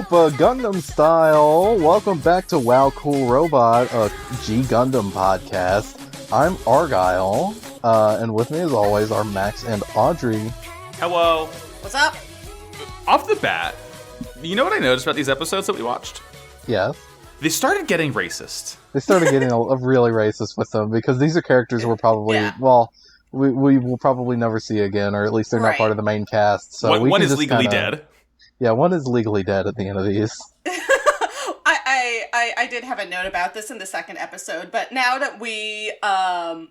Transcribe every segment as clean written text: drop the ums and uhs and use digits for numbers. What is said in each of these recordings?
Gundam style. Welcome back to Wow Cool Robot, a G Gundam podcast. I'm Argyle, and with me as always are Max and Audrey. Hello. What's up? Off the bat, you know what I noticed about these episodes that we watched? Yes. They started getting racist. They started getting a really racist with them, because these are characters we're probably, we will probably never see again, or at least they're not part of the main cast. So one is legally dead. Yeah, one is legally dead at the end of these. I did have a note about this in the second episode, but now that we have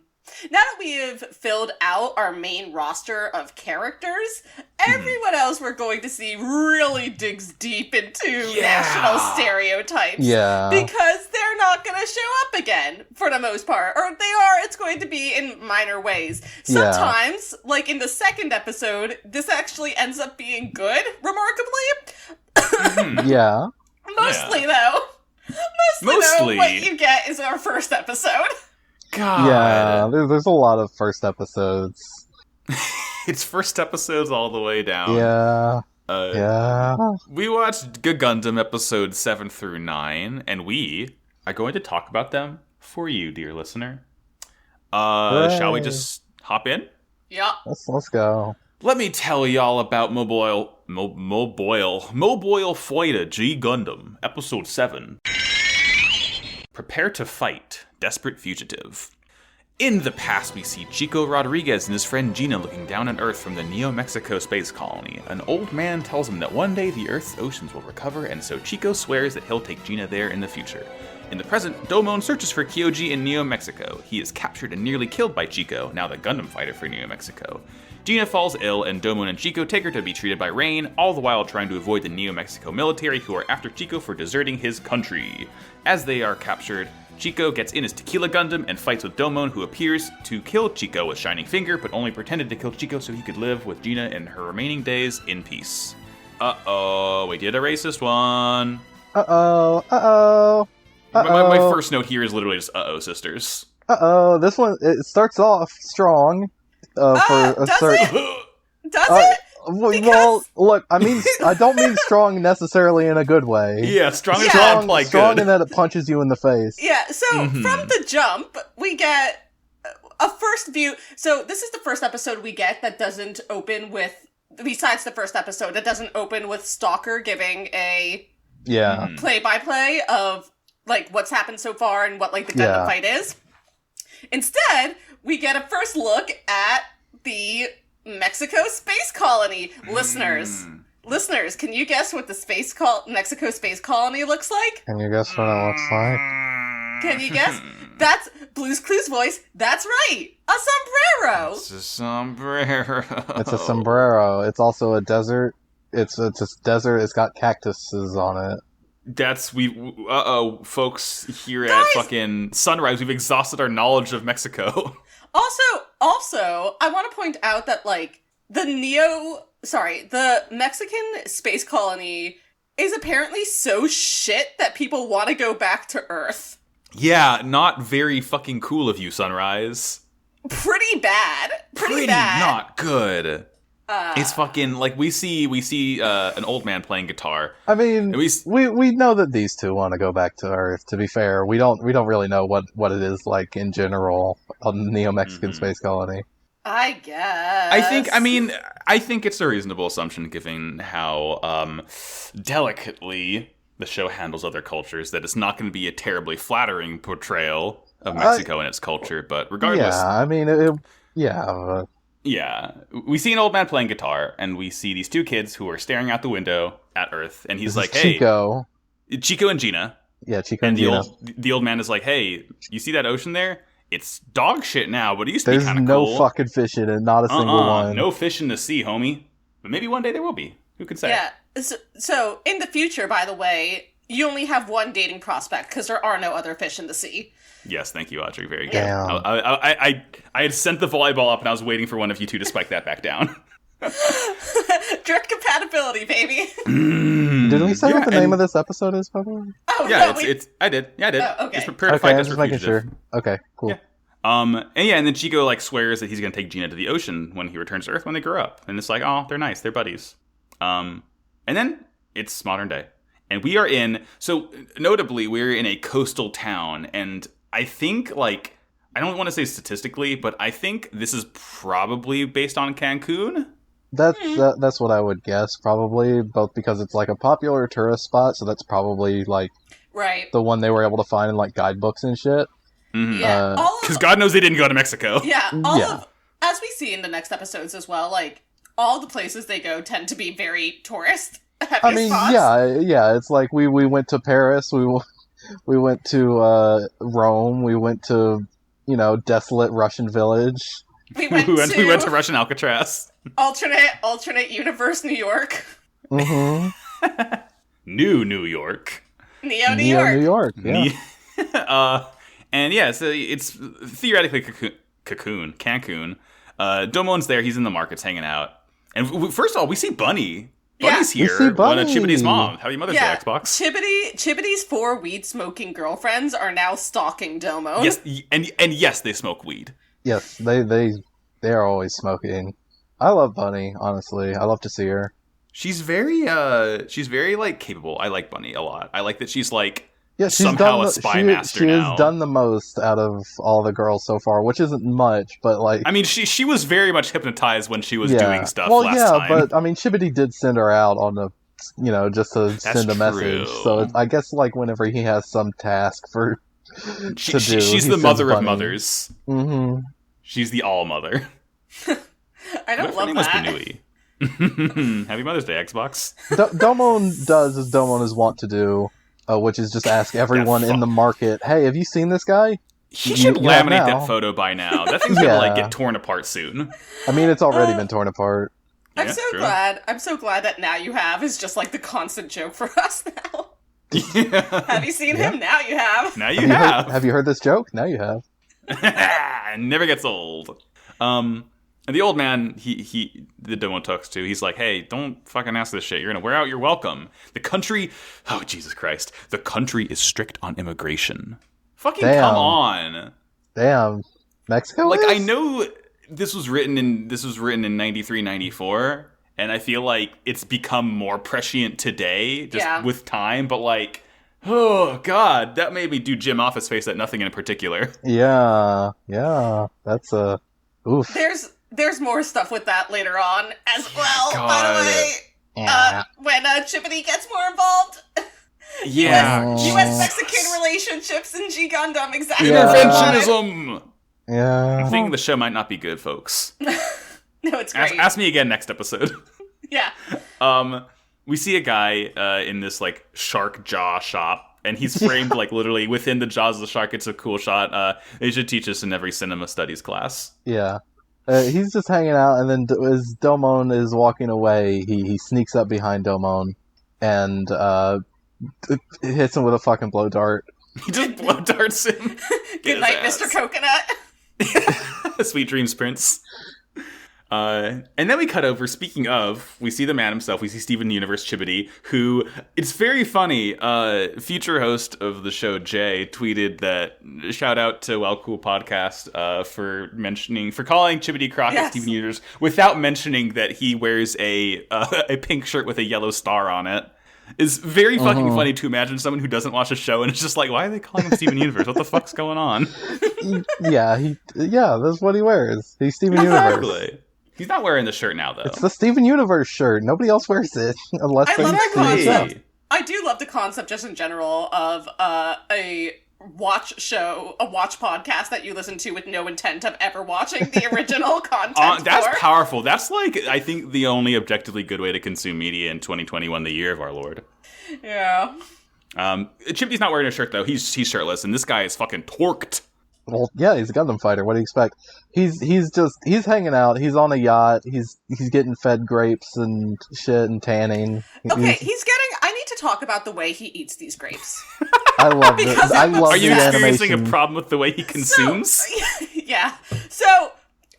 filled out our main roster of characters, everyone else we're going to see really digs deep into national stereotypes. Yeah. Because they're not going to show up again, for the most part. Or if they are, it's going to be in minor ways. Sometimes, like in the second episode, this actually ends up being good, remarkably. Yeah. Mostly, though, what you get is our first episode. God. Yeah, there's a lot of first episodes. It's first episodes all the way down. Yeah. We watched Gundam episodes 7 through 9, and we are going to talk about them for you, dear listener. Shall we just hop in? Yeah. Let's go. Let me tell y'all about Mobile Foida G Gundam, episode 7. Prepare to fight, desperate fugitive. In the past, we see Chico Rodriguez and his friend Gina looking down on Earth from the Neo-Mexico space colony. An old man tells him that one day the Earth's oceans will recover, and so Chico swears that he'll take Gina there in the future. In the present, Domon searches for Kyoji in Neo-Mexico. He is captured and nearly killed by Chico, now the Gundam fighter for Neo-Mexico. Gina falls ill, and Domon and Chico take her to be treated by Rain, all the while trying to avoid the Neo-Mexico military, who are after Chico for deserting his country. As they are captured, Chico gets in his Tequila Gundam and fights with Domon, who appears to kill Chico with Shining Finger, but only pretended to kill Chico so he could live with Gina in her remaining days in peace. Uh-oh, we did a racist one. Uh-oh. My first note here is literally just uh-oh, sisters. This one, it starts off strong. Does it? Well, look, I mean, I don't mean strong necessarily in a good way. Yeah, strong is strong good. In that it punches you in the face. Yeah, so from the jump, we get a first view. So this is the first episode we get that doesn't open with, besides the first episode, that doesn't open with Stalker giving a play-by-play of, like, what's happened so far and what, like, the Gundam fight is. Instead, we get a first look at the Mexico space colony. Listeners, can you guess what the Mexico space colony looks like? Can you guess what it looks like? Can you guess? That's Blue's Clues voice. That's right. A sombrero. It's a sombrero. It's a sombrero. It's also a desert. It's a desert. It's got cactuses on it. Folks here at fucking Sunrise, we've exhausted our knowledge of Mexico. Also, I want to point out that, like, the Mexican space colony is apparently so shit that people want to go back to Earth. Yeah, not very fucking cool of you, Sunrise. Pretty bad. Pretty bad. Not good. It's fucking, like, we see an old man playing guitar. I mean, we know that these two want to go back to Earth, to be fair. We don't really know what it is like in general on the Neo-Mexican space colony. I guess. I think it's a reasonable assumption given how delicately the show handles other cultures that it's not going to be a terribly flattering portrayal of Mexico and its culture, but regardless. Yeah, I mean, Yeah, we see an old man playing guitar, and we see these two kids who are staring out the window at Earth, and he's like, "Hey, Chico and Gina." Yeah, Chico and Gina. The old man is like, "Hey, you see that ocean there? It's dog shit now, but it used to be kind of cool. There's no fucking fish in it, not a single one. No fish in the sea, homie. But maybe one day there will be. Who can say?" Yeah. So in the future, by the way, you only have one dating prospect because there are no other fish in the sea. Yes, thank you, Audrey. Very good. Damn. I had sent the volleyball up, and I was waiting for one of you two to spike that back down. Drift compatibility, baby. Did we say what the name of this episode is, probably? Oh, yeah, no, I did. Yeah, I did. Oh, okay. It's prepare to fight I'm desperate just making fugitive. sure. Okay, cool. Yeah. And then Chico, like, swears that he's going to take Gina to the ocean when he returns to Earth when they grow up. And it's like, oh, they're nice. They're buddies. And then it's modern day. And we are notably, we're in a coastal town, and I think, like, I don't want to say statistically, but I think this is probably based on Cancun. That's what I would guess, probably, both because it's, like, a popular tourist spot, so that's probably, like, right. the one they were able to find in, like, guidebooks and shit. Mm-hmm. Yeah. Because God knows they didn't go to Mexico. Yeah, as we see in the next episodes as well, like, all the places they go tend to be very tourist heavy I mean, spots. yeah, it's like we went to Paris, we went to Rome, we went to, desolate Russian village. We went to Russian Alcatraz. Alternate universe New York. Mm-hmm. New York. Neo New York. Yeah. And yeah, so it's theoretically Cancun. Domon's there, he's in the markets hanging out. And first of all, we see Bunny. Bunny's here. Bunny. Chibity's mom. Happy Mother's Day, Xbox. Chibity's 4 weed-smoking girlfriends are now stalking Domon. Yes, and yes, they smoke weed. Yes, they're always smoking. I love Bunny, honestly. I love to see her. She's very like capable. I like Bunny a lot. I like that she's like somehow a spy master now. She has done the most out of all the girls so far, which isn't much, but like... I mean, she was very much hypnotized when she was doing stuff last time. But I mean, Chibity did send her out on the, just to send a message. So I guess like whenever he has some task to do, she's the mother of mothers. Mm-hmm. She's the all mother. I don't love that. Her name was Banui. Happy Mother's Day, Xbox. Domon does as Domon is wont to do. Which is just ask everyone in the market, hey, have you seen this guy? He should laminate that photo by now. That thing's gonna get torn apart soon. I mean, it's already been torn apart. I'm so glad that now you have is just like the constant joke for us now. Yeah. Have you seen him? Now you have. Now you have. Have you heard this joke? Now you have. It never gets old. And the old man, the Domo talks to, he's like, hey, don't fucking ask this shit. You're going to wear out your welcome. The country, oh, Jesus Christ. The country is strict on immigration. Fucking come on. Damn. Mexico Like, is? I know this was written in 93, 94, and I feel like it's become more prescient today, just with time, but like, oh, God, that made me do Jim Office face at nothing in particular. Yeah, that's a... Oof. There's more stuff with that later on as well, God. by the way. When Chibity gets more involved. Yeah. U.S.-Mexican relationships in G Gundam, exactly. Interventionism! Yeah. I think the show might not be good, folks. No, it's great. Ask me again next episode. Yeah. We see a guy in this, like, shark jaw shop, and he's framed, like, literally within the jaws of the shark. It's a cool shot. They should teach us in every cinema studies class. Yeah. He's just hanging out, and then as Domon is walking away, he sneaks up behind Domon and hits him with a fucking blow dart. He just blow darts him. Good night, Mr. Coconut. Sweet dreams, Prince. And then we cut over, speaking of, we see the man himself, we see Steven Universe Chibity, who, it's very funny, future host of the show, Jay, tweeted that, shout out to Well Cool Podcast, for calling Chibity Crockett Steven Universe, without mentioning that he wears a pink shirt with a yellow star on it. It's very fucking funny to imagine someone who doesn't watch a show and it's just like, why are they calling him Steven Universe? What the fuck's going on? That's what he wears. He's Steven Universe. Exactly. He's not wearing the shirt now, though. It's the Steven Universe shirt. Nobody else wears it unless they see it. I do love the concept, just in general, of a watch podcast that you listen to with no intent of ever watching the original content. That's powerful. That's like, I think, the only objectively good way to consume media in 2021, the year of our Lord. Yeah. Chibity's not wearing a shirt, though. He's shirtless, and this guy is fucking torqued. Well, yeah, he's a Gundam fighter. What do you expect? He's hanging out. He's on a yacht. He's getting fed grapes and shit and tanning. Okay, I need to talk about the way he eats these grapes. I love it. I love Are you the experiencing animation. a problem with the way he consumes? Yeah. So,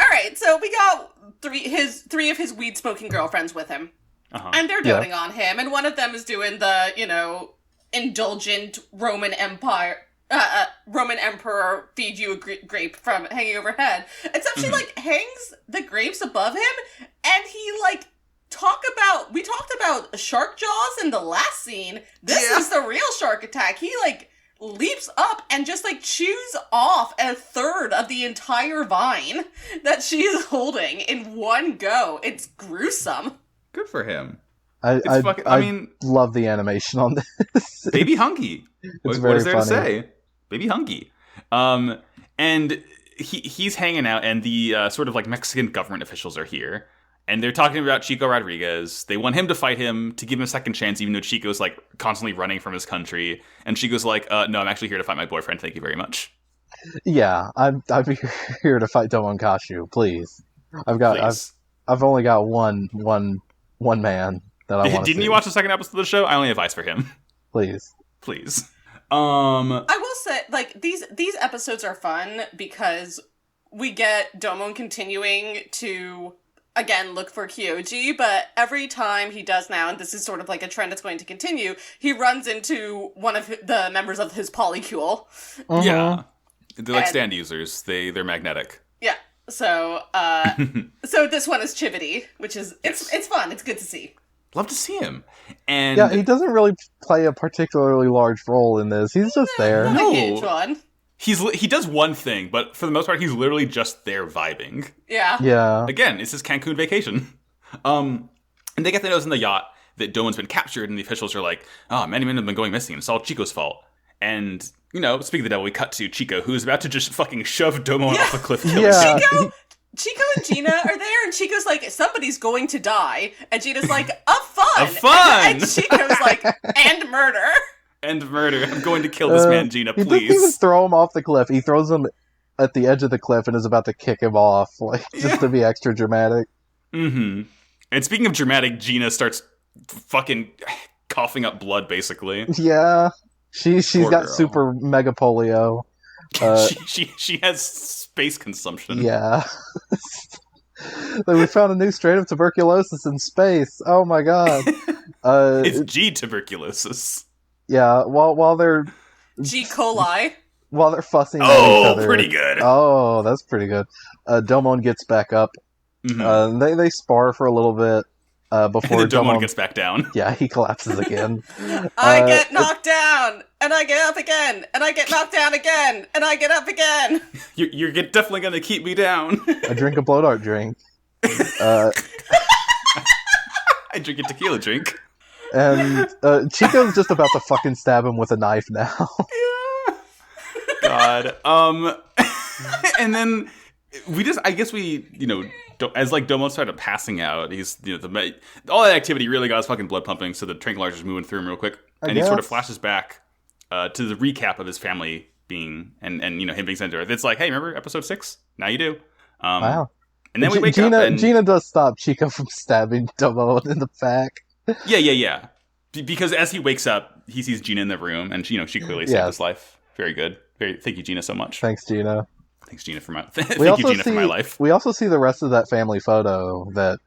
all right. So we got three of his weed smoking girlfriends with him, and they're doting on him. And one of them is doing the indulgent Roman Emperor feed you a grape from hanging overhead. Except she hangs the grapes above him, and he we talked about shark jaws in the last scene. This is the real shark attack. He, like, leaps up and just, like, chews off a third of the entire vine that she is holding in one go. It's gruesome. Good for him. I love the animation on this. Baby hunky. What is there to say? Baby hunky. And he's hanging out, and the sort of like Mexican government officials are here, and they're talking about Chico Rodriguez. They want him to fight him to give him a second chance, even though Chico's like constantly running from his country. And Chico's like, "No, I'm actually here to fight my boyfriend. Thank you very much." Yeah, I'm here to fight Domon Kashu. Please, I've only got one man that I want to see. Didn't you watch the second episode of the show? I only have eyes for him. Please. I will say, like, these episodes are fun because we get Domon continuing to, again, look for Kyoji, but every time he does now, and this is sort of like a trend that's going to continue, he runs into one of the members of his polycule. Uh-huh. Yeah. They're like stand users. They're magnetic. Yeah. So, so this one is Chivity, which is, it's fun. It's good to see. Love to see him. And yeah, he doesn't really play a particularly large role in this. He's just there. Not a huge one. He does one thing, but for the most part, he's literally just there vibing. Yeah. Yeah. Again, it's his Cancun vacation. And they get the news in the yacht that Domon's been captured, and the officials are like, "Oh, many men have been going missing, and it's all Chico's fault." And, you know, speaking of the devil, we cut to Chico, who's about to just fucking shove Domon off a cliff. Yeah. Chico and Gina are there, and Chico's like, somebody's going to die. And Gina's like, a fun! And Chico's like, and murder. And murder. I'm going to kill this man, Gina, please. He doesn't even throw him off the cliff. He throws him at the edge of the cliff and is about to kick him off, like, just to be extra dramatic. Mm-hmm. And speaking of dramatic, Gina starts fucking coughing up blood, basically. Yeah. She's Poor got girl. super mega polio. She has space consumption. Yeah. We found a new strain of tuberculosis in space. Oh my god. It's G tuberculosis. Yeah, while they're G. coli. While they're fussing at each other. Pretty good. Oh, that's pretty good. Domon gets back up. Mm-hmm. They spar for a little bit before and then Domon gets back down. Yeah, he collapses again. I get knocked down, and I get up again, and I get knocked down again, and I get up again. You're definitely going to keep me down. I drink a blow dart drink. I drink a tequila drink. And Chico's just about to fucking stab him with a knife now. Yeah. God. And then I guess we, as like Domo started passing out, he's, all that activity really got his fucking blood pumping, so the tranquilizer's moving through him real quick. And he sort of flashes back to the recap of his family being, and him being sent to Earth. It's like, hey, remember episode 6? Now you do. Wow. And then we wake up and Gina does stop Chico from stabbing Domo in the back. Yeah. Because as he wakes up, he sees Gina in the room, and she clearly saved his life. Very good. Thank you, Gina, so much. Thanks, Gina. Thanks, Gina, for my for my life. We also see the rest of that family photo that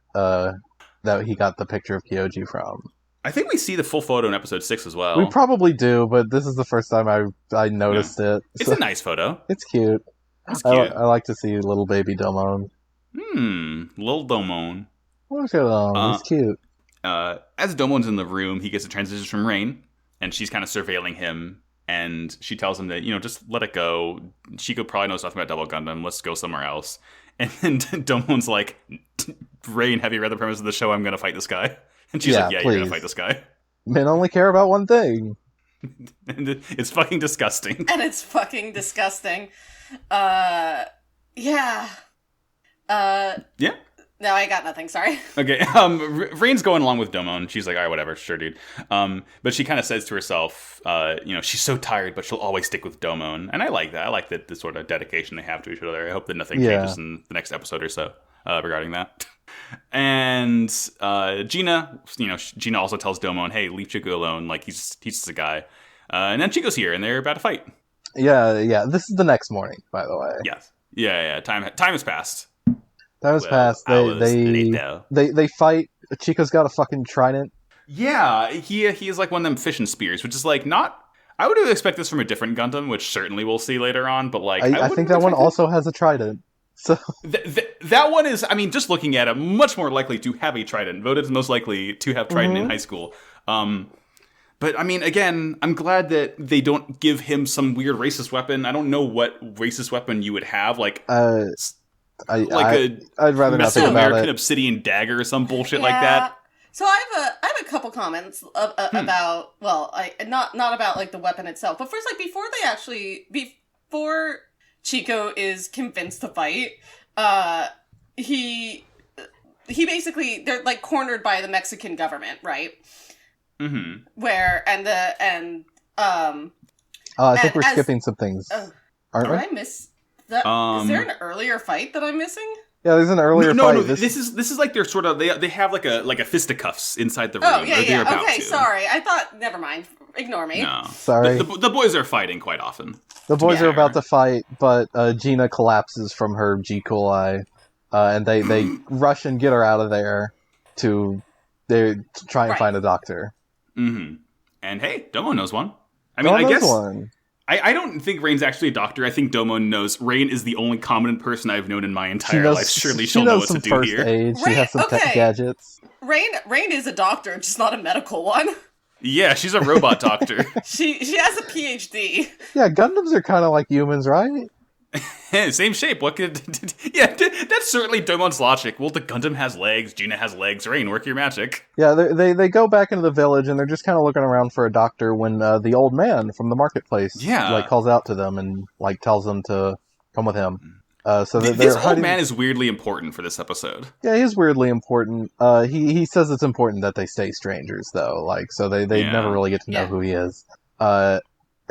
he got the picture of Kyoji from. I think we see the full photo in episode 6 as well. We probably do, but this is the first time I noticed it. It's a nice photo. It's cute. It's cute. I like to see little baby Domon. Little Domon. Look at him. He's cute. As Domon's in the room, he gets a transition from Rain, and she's kind of surveilling him, and she tells him that, just let it go. Chico probably knows nothing about Double Gundam. Let's go somewhere else. And then Domon's like, Rain, have you read the premise of the show? I'm going to fight this guy. And she's like, yeah, you're going to fight this guy. Men only care about one thing. And it's fucking disgusting. And it's fucking disgusting. Yeah. Yeah? No, I got nothing, sorry. Okay, Rain's going along with Domon. She's like, all right, whatever, sure, dude. But she kind of says to herself, she's so tired, but she'll always stick with Domon. And I like that. I like the sort of dedication they have to each other. I hope that nothing changes in the next episode or so regarding that. And Gina, Gina also tells Domon, hey, leave Chico alone. Like, he's just a guy. And then Chico's here, and they're about to fight. Yeah. This is the next morning, by the way. Yes. Yeah. Time has passed. That was past. They fight. Chico's got a fucking trident. Yeah, he is like one of them fishing spears, which is like not. I would expect this from a different Gundam, which certainly we'll see later on. But like, I think that one also has a trident. So that one is, I mean, just looking at it, much more likely to have a trident. Voted as most likely to have trident in high school. But, I mean, again, I'm glad that they don't give him some weird racist weapon. I don't know what racist weapon you would have, like I'd rather not think about Mesoamerican it. obsidian dagger or some bullshit like that. So I have a couple comments about, well, not about like the weapon itself, but first, like before Chico is convinced to fight, he basically, they're like cornered by the Mexican government, right? Mm-hmm. I think we're skipping some things, aren't we? Did I miss that? Is there an earlier fight that I'm missing? Yeah, there's an earlier fight. No, this is like they're sort of they have like a fisticuffs inside the room. Oh yeah, they're about okay, to. sorry. I thought. Never mind. Ignore me. No, sorry. The boys are fighting quite often. The boys are about to fight, but Gina collapses from her G. coli, and they rush and get her out of there to try and find a doctor. Mm-hmm. And hey, Domo knows one. I mean, I guess one. I don't think Rain's actually a doctor. I think Domo knows. Rain is the only competent person I've known in my entire life. Surely she'll know what to do here. Aid. She has some tech gadgets. Rain is a doctor, just not a medical one. Yeah, she's a robot doctor. She has a PhD. Yeah, Gundams are kind of like humans, right? Same shape. What could? Yeah, that's certainly Domon's logic. Well, the Gundam has legs. Gina has legs. Rain, work your magic. Yeah, they go back into the village and they're just kind of looking around for a doctor when the old man from the marketplace calls out to them and tells them to come with him. So this old man is weirdly important for this episode. Yeah, he's weirdly important. He says it's important that they stay strangers though, so they never really get to know who he is.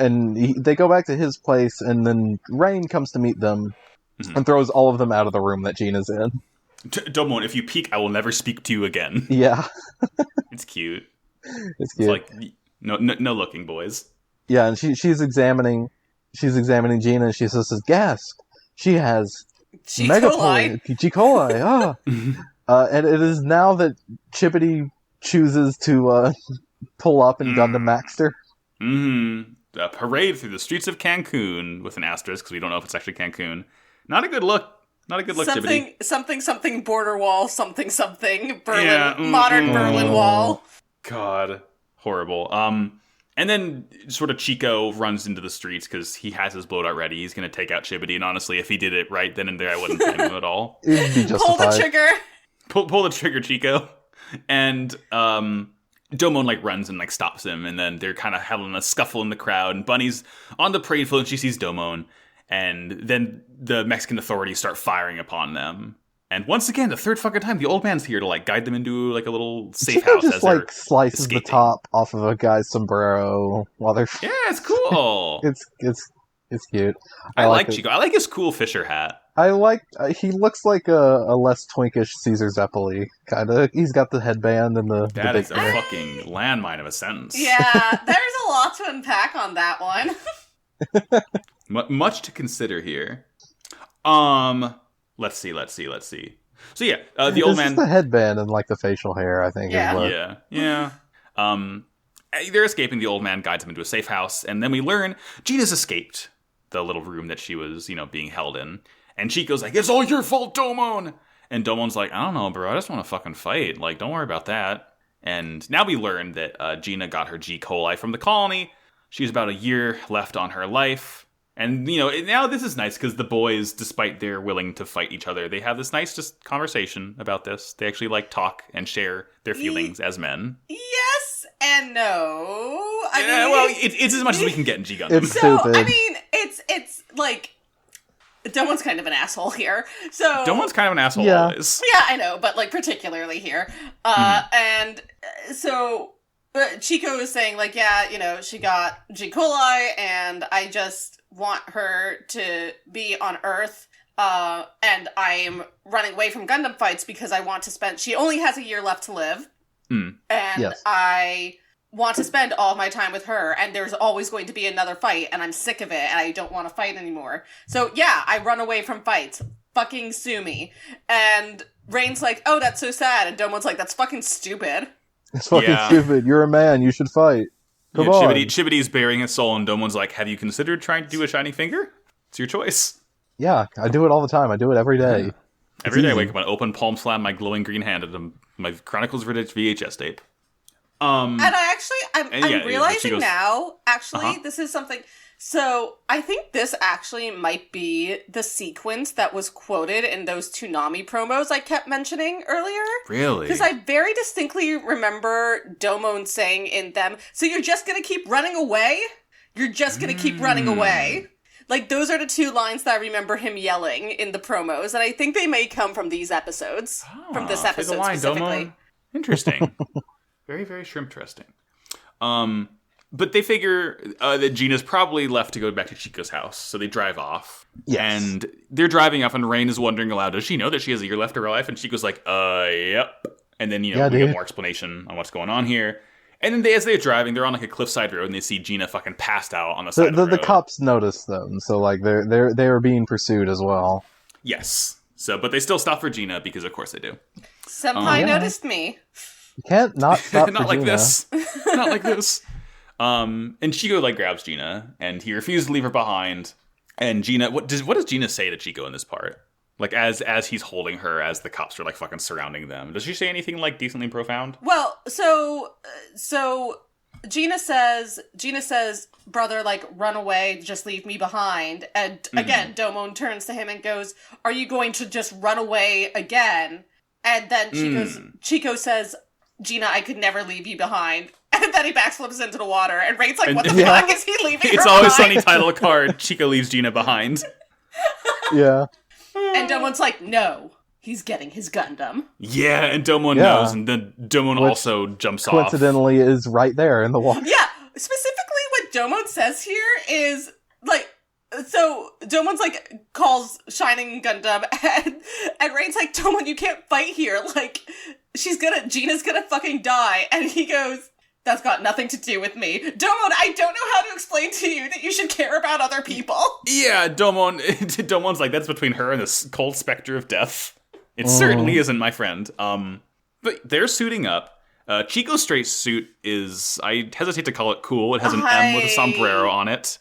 And they go back to his place, and then Rain comes to meet them and throws all of them out of the room that Gina's in. Domon, if you peek, I will never speak to you again. Yeah. It's cute. It's cute. It's like, no looking, boys. Yeah, and she's examining Gina, and she says, gasp, she has G. coli. And it is now that Chippity chooses to pull up and Gundam Maxter. Mm-hmm. A parade through the streets of Cancun with an asterisk because we don't know if it's actually Cancun. Not a good look. Not a good look, Chippity. Something border wall, something Berlin, modern Berlin Wall. God, horrible. And then sort of Chico runs into the streets because he has his blowout ready. He's going to take out Chippity, and honestly, if he did it right then and there, I wouldn't blame him at all. It'd be justified. Pull the trigger. Pull the trigger, Chico. And Domon runs and stops him, and then they're kind of having a scuffle in the crowd, and Bunny's on the parade float and she sees Domon, and then the Mexican authorities start firing upon them. And once again, the third fucking time, the old man's here to guide them into a little safe Chico house. Just slices escaping the top off of a guy's sombrero while they're yeah, it's cool. It's cute. I like Chico. I like his cool Fisher hat. He looks like a less twinkish Caesar Zeppeli, kind of. He's got the headband and the That the is a fucking landmine of a sentence. Yeah, there's a lot to unpack on that one. Much to consider here. Let's see. So yeah, the old man. It's the headband and the facial hair, I think. Yeah. Yeah. They're escaping. The old man guides them into a safe house, and then we learn Gina's escaped the little room that she was, being held in. And Chico's like, "It's all your fault, Domon!" And Domon's like, "I don't know, bro. I just want to fucking fight. Don't worry about that." And now we learn that Gina got her G. coli from the colony. She's about a year left on her life. And, now this is nice because the boys, despite they're willing to fight each other, they have this nice just conversation about this. They actually talk and share their feelings as men. Yes and no. It's as much as we can get in G Gundam. It's stupid. It's Domon's kind of an asshole here. So Domon's kind of an asshole always. Yeah, I know, but particularly here. And so Chico is saying she got G. coli, and I just want her to be on Earth. And I'm running away from Gundam fights because I want to spend. She only has a year left to live, and yes. I want to spend all my time with her, and there's always going to be another fight, and I'm sick of it, and I don't want to fight anymore. So yeah, I run away from fights. Fucking sue me. And Rain's like, "Oh, that's so sad," and Domon's like, "That's fucking stupid. It's fucking stupid. You're a man. You should fight. Come on." Chibbity's burying his soul, and Domon's like, "Have you considered trying to do a shiny finger? It's your choice." Yeah, I do it all the time. I do it every day. Yeah. Every day I wake up and open palm slam my glowing green hand at my Chronicles of Riddick VHS tape. And I'm realizing now, this is something... So, I think this actually might be the sequence that was quoted in those Toonami promos I kept mentioning earlier. Really? Because I very distinctly remember Domon saying in them, so you're just gonna keep running away? You're just gonna keep running away? Like, those are the two lines that I remember him yelling in the promos, and I think they may come from these episodes. From this episode specifically. Domon. Interesting. Very, very shrimp-interesting. But they figure that Gina's probably left to go back to Chico's house, so they drive off. Yes. And they're driving off, and Rain is wondering aloud, does she know that she has a year left of her life? And Chico's like, yep. And then, we get more explanation on what's going on here. And then as they're driving, they're on like a cliffside road, and they see Gina fucking passed out on the side of the road. The cops notice them, so like they're being pursued as well. Yes. So, but they still stop for Gina, because of course they do. Senpai noticed me. You can't not stop not for like Gina. this. Not like this. And Chico grabs Gina, and he refuses to leave her behind. And Gina, what does Gina say to Chico in this part? Like as he's holding her, as the cops are like fucking surrounding them. Does she say anything like decently profound? Well, so Gina says, brother, like, run away, just leave me behind. And again, Domon turns to him and goes, are you going to just run away again? And then Chico says, Gina, I could never leave you behind. And then he backflips into the water, and Rain's like, what the fuck is he leaving It's her always behind? Sunny title card, Chico leaves Gina behind. Yeah. And Domon's like, no, he's getting his Gundam. Yeah, and Domon knows, and then Domon also jumps off. Coincidentally is right there in the water. Yeah, specifically what Domon says here is, like, so Domon's like, calls Shining Gundam, and Rain's like, Domon, you can't fight here, like, Gina's gonna fucking die, and he goes, that's got nothing to do with me. Domon, I don't know how to explain to you that you should care about other people. Yeah, Domon's like, that's between her and this cold specter of death. It certainly isn't, my friend. But they're suiting up. Chico's straight suit is, I hesitate to call it cool. It has an M with a sombrero on it.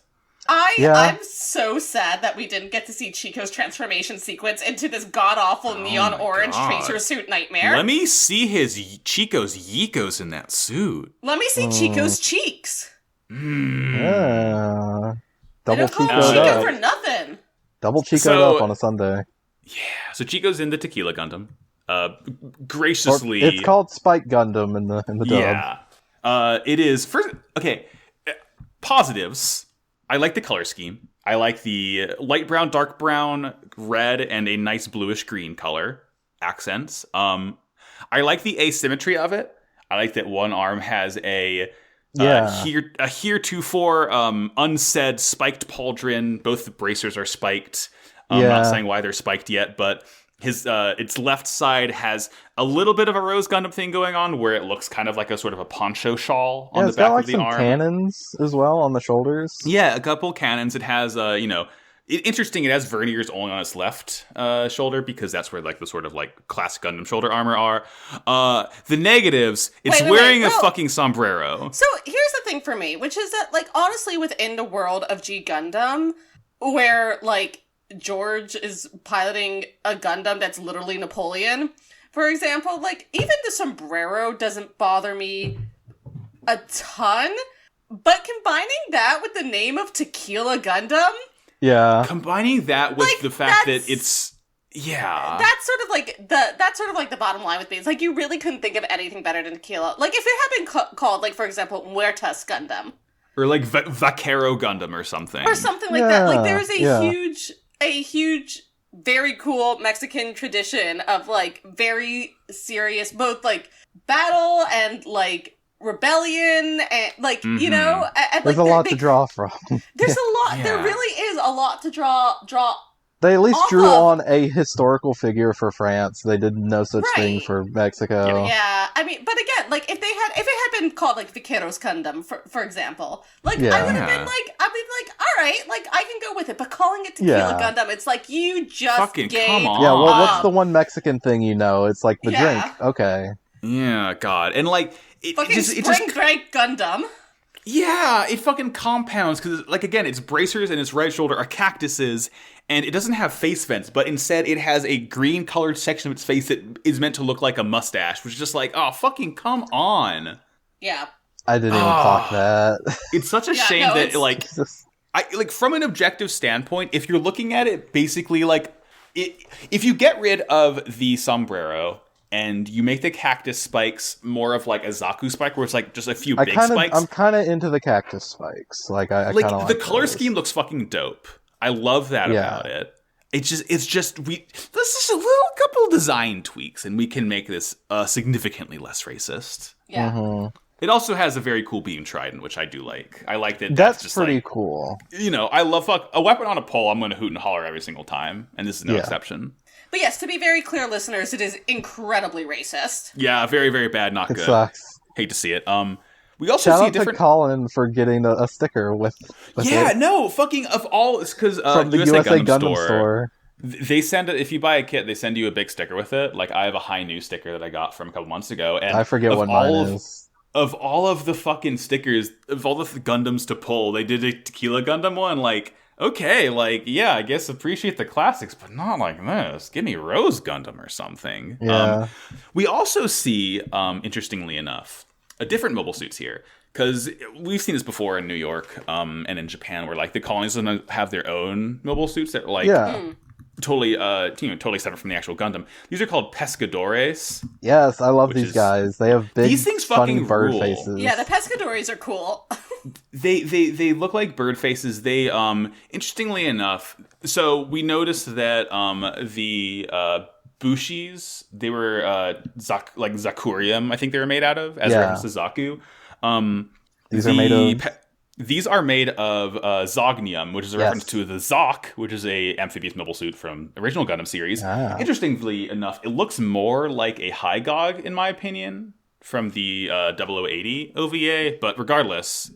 I'm so sad that we didn't get to see Chico's transformation sequence into this god-awful neon orange tracer suit nightmare. Let me see Chico's yeekos in that suit. Let me see Chico's cheeks. Yeah. They don't call him Chico for nothing. Double Chico up on a Sunday. Yeah, so Chico's in the Tequila Gundam. Graciously... It's called Spike Gundam in the dub. Yeah. It is... First, okay, positives... I like the color scheme. I like the light brown, dark brown, red, and a nice bluish green color accents. I like the asymmetry of it. I like that one arm has a heretofore unsaid spiked pauldron. Both the bracers are spiked. I'm not saying why they're spiked yet, but its left side has a little bit of a Rose Gundam thing going on, where it looks kind of like a sort of a poncho shawl on the back of the arm. It's got some cannons as well on the shoulders. Yeah, a couple cannons. It has, interesting. It has verniers only on its left shoulder, because that's where like the sort of like classic Gundam shoulder armor are. The negatives, it's wearing a fucking sombrero. So here's the thing for me, which is that, like, honestly, within the world of G Gundam, where like George is piloting a Gundam that's literally Napoleon, for example, like, even the sombrero doesn't bother me a ton, but combining that with the name of Tequila Gundam, combining that with the fact that it's that's sort of like the bottom line with me. It's like, you really couldn't think of anything better than Tequila. Like, if it had been called, like, for example, Muertas Gundam, or like Vaquero Gundam or something like that. Like, there's a huge, very cool Mexican tradition of, like, very serious, both, like, battle and, like, rebellion, and, like, you know, and, there's a lot to draw from. There's a lot. There really is a lot to draw. They at least drew on a historical figure for France. They did no such thing for Mexico. Yeah, I mean, but again, like, if it had been called, like, Vaqueros Gundam, for example, like, I would have been like, all right, like, I can go with it. But calling it Tequila Gundam, it's like, you just fucking gave come on. Yeah, well, what's the one Mexican thing you know? It's like the drink. Okay. Yeah, God, and like Spring Break Gundam. Yeah, it fucking compounds, because, like, again, its bracers and its right shoulder are cactuses, and it doesn't have face vents, but instead it has a green-colored section of its face that is meant to look like a mustache, which is just like, oh, fucking come on. Yeah. I didn't even clock that. It's such a shame that, like, from an objective standpoint, if you're looking at it, basically, like, if you get rid of the sombrero and you make the cactus spikes more of like a Zaku spike, where it's like just a few big spikes. I'm kind of into the cactus spikes. I kind of the color scheme looks fucking dope. I love that about it. It's just this is a little couple design tweaks, and we can make this significantly less racist. Yeah. Mm-hmm. It also has a very cool beam trident, which I do like. I like that. That's just pretty like, cool. You know, I love a weapon on a pole. I'm going to hoot and holler every single time, and this is no exception. But yes, to be very clear, listeners, it is incredibly racist. Yeah, very, very bad, not good. It sucks. Hate to see it. We also Shout see out to Colin for getting a sticker with yeah, it. no, fucking of all, it's because from the USA Gundam store. They send it, if you buy a kit, they send you a big sticker with it. Like, I have a High New sticker that I got from a couple months ago, and I forget what mine is. Of all of the fucking stickers, of all the Gundams to pull, they did a Tequila Gundam one. Like, okay, like, yeah, I guess appreciate the classics, but not like this. Give me Rose Gundam or something. Yeah. We also see, interestingly enough, a different mobile suits here. Because we've seen this before in New York and in Japan, where like the colonies have their own mobile suits that are like totally separate from the actual Gundam. These are called pescadores. Yes, I love these guys. They have big, these things funny fucking bird rule. faces. Yeah, the pescadores are cool. They look like bird faces. They interestingly enough, so we noticed that the bushis, they were like Zakurium, I think they were made out of, as a reference to Zaku. These are made of Zognium, which is a reference to the Zok, which is a amphibious mobile suit from the original Gundam series. Interestingly enough, it looks more like a Hygog, in my opinion, from the 0080 OVA. But regardless,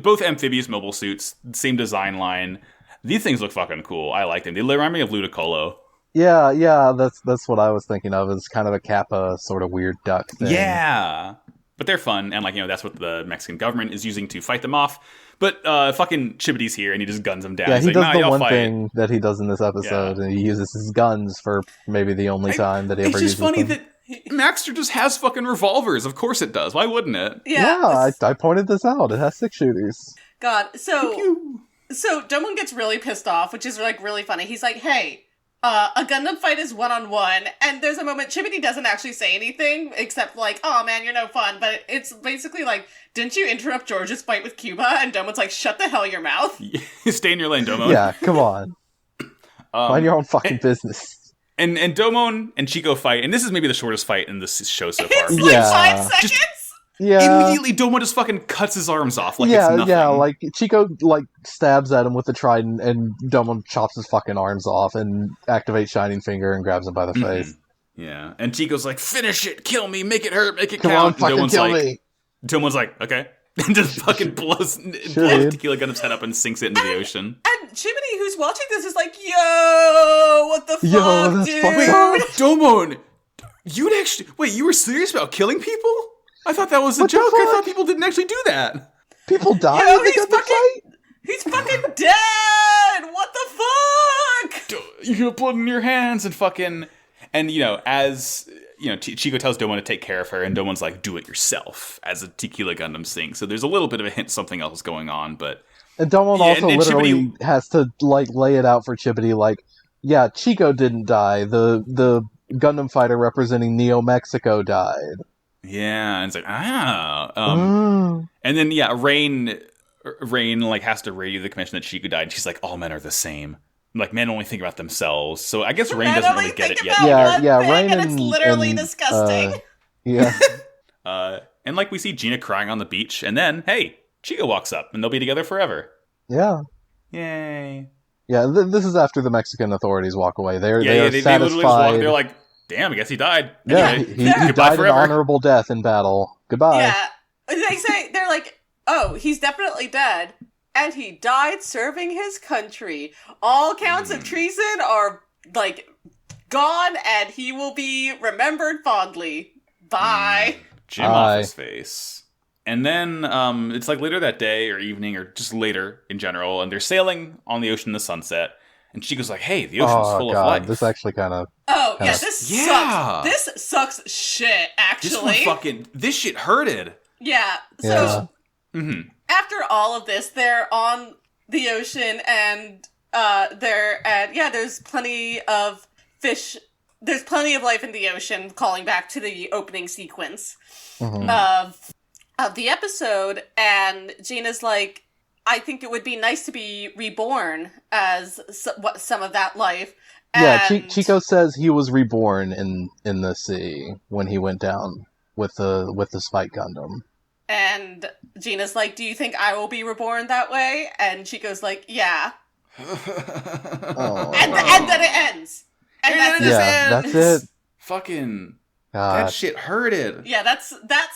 both amphibious mobile suits, same design line. These things look fucking cool. I like them. They remind me of Ludicolo. Yeah, that's what I was thinking of. It's kind of a Kappa sort of weird duck thing. Yeah. But they're fun, and that's what the Mexican government is using to fight them off. But fucking Chibity's here, and he just guns them down. Yeah, He's he like, does the one thing that he does in this episode, and he uses his guns for maybe the only time that he ever uses them. It's just funny that Maxter just has fucking revolvers. Of course it does. Why wouldn't it? Yeah, I pointed this out. It has 6 shooters. God, so Domon gets really pissed off, which is like really funny. He's like, hey, a Gundam fight is one-on-one, and there's a moment Chibity doesn't actually say anything, except like, oh man, you're no fun, but it's basically like, didn't you interrupt George's fight with Cuba? And Domon's like, shut the hell your mouth. Stay in your lane, Domon. Yeah, come on. Mind your own fucking business. And Domon and Chico fight, and this is maybe the shortest fight in this show so far. It's like 5 seconds? Immediately, Domon just fucking cuts his arms off like it's nothing. Yeah, like, Chico, like, stabs at him with the trident, and Domon chops his fucking arms off, and activates Shining Finger and grabs him by the face. Yeah, and Chico's like, finish it, kill me, make it hurt, make it Come count. on, fucking kill me. Domon's like, okay. And just fucking blows Tequila Gundam's head up and sinks it into the ocean. And Chibity, who's watching this, is like, yo, what the fuck, dude? Wait, Domon, you were serious about killing people? I thought that was a joke. I thought people didn't actually do that. People die in the Gundam fight? He's fucking dead! What the fuck? You have blood in your hands and fucking... And, as... Chico tells Domon to take care of her, and Domon's like, do it yourself, as a Tequila Gundam sings. So there's a little bit of a hint something else is going on, but... And Domon also literally has to, like, lay it out for Chibity, like, yeah, Chico didn't die. The Gundam fighter representing Neo Mexico died. Yeah, and it's like, and then, Rain, like, has to radio the commission that Chico died, and she's like, all men are the same. Like, men only think about themselves. So I guess Rain doesn't really get it yet. Rain and it's literally disgusting. And, like, we see Gina crying on the beach, and then, hey, Chico walks up, and they'll be together forever. Yeah. Yay. Yeah, this is after the Mexican authorities walk away. They are satisfied. Literally just walk, they're like, damn, I guess he died. Yeah, he died an honorable death in battle. Goodbye. Yeah. They're like, oh, he's definitely dead. And he died serving his country. All counts of treason are, like, gone, and he will be remembered fondly. Bye. Jim off his face. And then it's like later that day or evening or just later in general, and they're sailing on the ocean in the sunset. And Chico's like, hey, the ocean's full of life. This actually kind of... sucks. This sucks shit, actually. This shit hurted. Yeah, so after all of this, they're on the ocean, and there's plenty of fish. There's plenty of life in the ocean, calling back to the opening sequence of the episode, and Gina's like, I think it would be nice to be reborn as some of that life. And Chico says he was reborn in the sea when he went down with the Spike Gundam. And Gina's like, do you think I will be reborn that way? And Chico's like, yeah. And then it ends. And that's it. Fucking that shit hurted. Yeah, that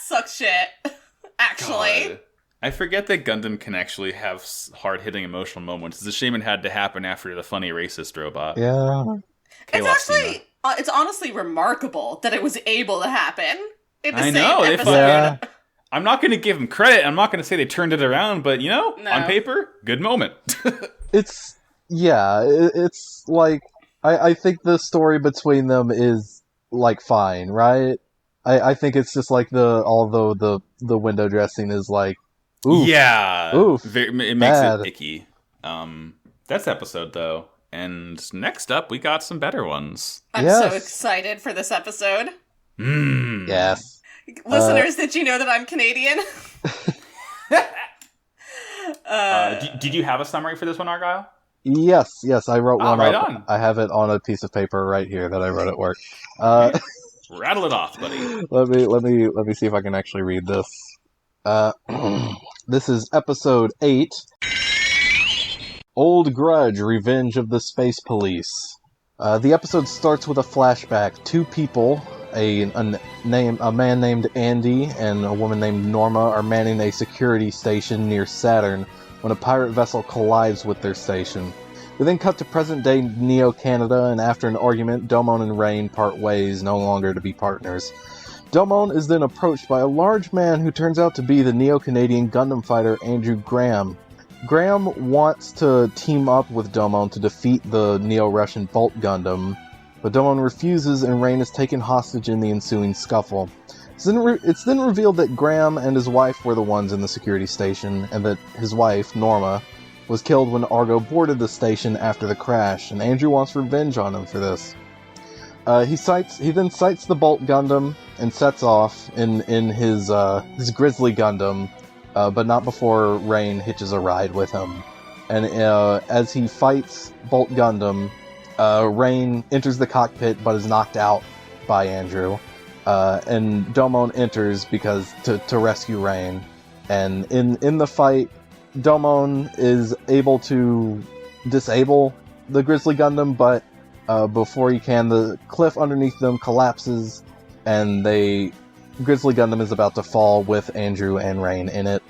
sucks shit. Actually. God. I forget that Gundam can actually have hard-hitting emotional moments. It's a shame it had to happen after the funny racist robot. Yeah. It's honestly remarkable that it was able to happen in the same episode. Yeah. I'm not going to give them credit. I'm not going to say they turned it around, but, on paper, good moment. It's like, I think the story between them is, like, fine, right? I think it's just like although the window dressing is like, oof. Yeah. Oof. It makes it icky. That's the episode, though. And next up, we got some better ones. I'm so excited for this episode. Yes. Listeners, did you know that I'm Canadian? Did you have a summary for this one, Argyle? Yes, I wrote one right up. on. I have it on a piece of paper right here that I wrote at work. Rattle it off, buddy. Let me see if I can actually read this. This is episode 8. Old Grudge, Revenge of the Space Police. The episode starts with a flashback. Two people, a man named Andy and a woman named Norma, are manning a security station near Saturn when a pirate vessel collides with their station. We then cut to present-day Neo Canada, and after an argument, Domon and Rain part ways, no longer to be partners. Domon is then approached by a large man who turns out to be the Neo-Canadian Gundam fighter Andrew Graham. Graham wants to team up with Domon to defeat the Neo-Russian Bolt Gundam, but Domon refuses and Rain is taken hostage in the ensuing scuffle. It's then revealed that Graham and his wife were the ones in the security station, and that his wife, Norma, was killed when Argo boarded the station after the crash, and Andrew wants revenge on him for this. He then sights the Bolt Gundam and sets off in his Grizzly Gundam, but not before Rain hitches a ride with him. And as he fights Bolt Gundam, Rain enters the cockpit but is knocked out by Andrew. And Domon enters to rescue Rain. And in the fight, Domon is able to disable the Grizzly Gundam, but before he can, the cliff underneath them collapses, and Grizzly Gundam is about to fall with Andrew and Rain in it.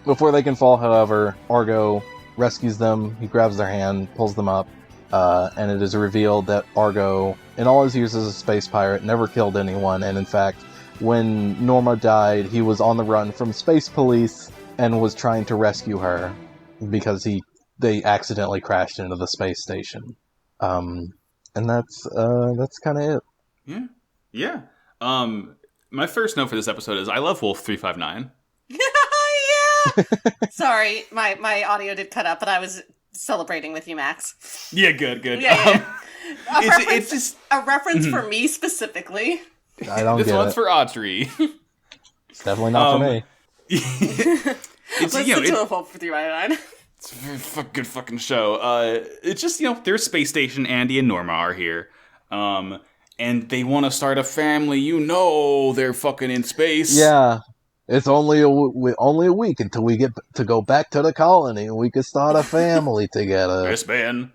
Before they can fall, however, Argo rescues them. He grabs their hand, pulls them up, and it is revealed that Argo, in all his years as a space pirate, never killed anyone, and in fact, when Norma died, he was on the run from space police and was trying to rescue her because they accidentally crashed into the space station. And that's kind of it. Yeah. My first note for this episode is I love Wolf 359. Yeah. Sorry, my audio did cut up, but I was celebrating with you, Max. Yeah, good. Yeah. It's just a reference for me specifically. I don't get it. This one's for Audrey. It's definitely not for me. Listen to a Wolf 359. It's a very good fucking show. It's just, their space station, Andy and Norma are here. And they want to start a family. They're fucking in space. Yeah. It's only a week until we get to go back to the colony and we can start a family together. Yes, man.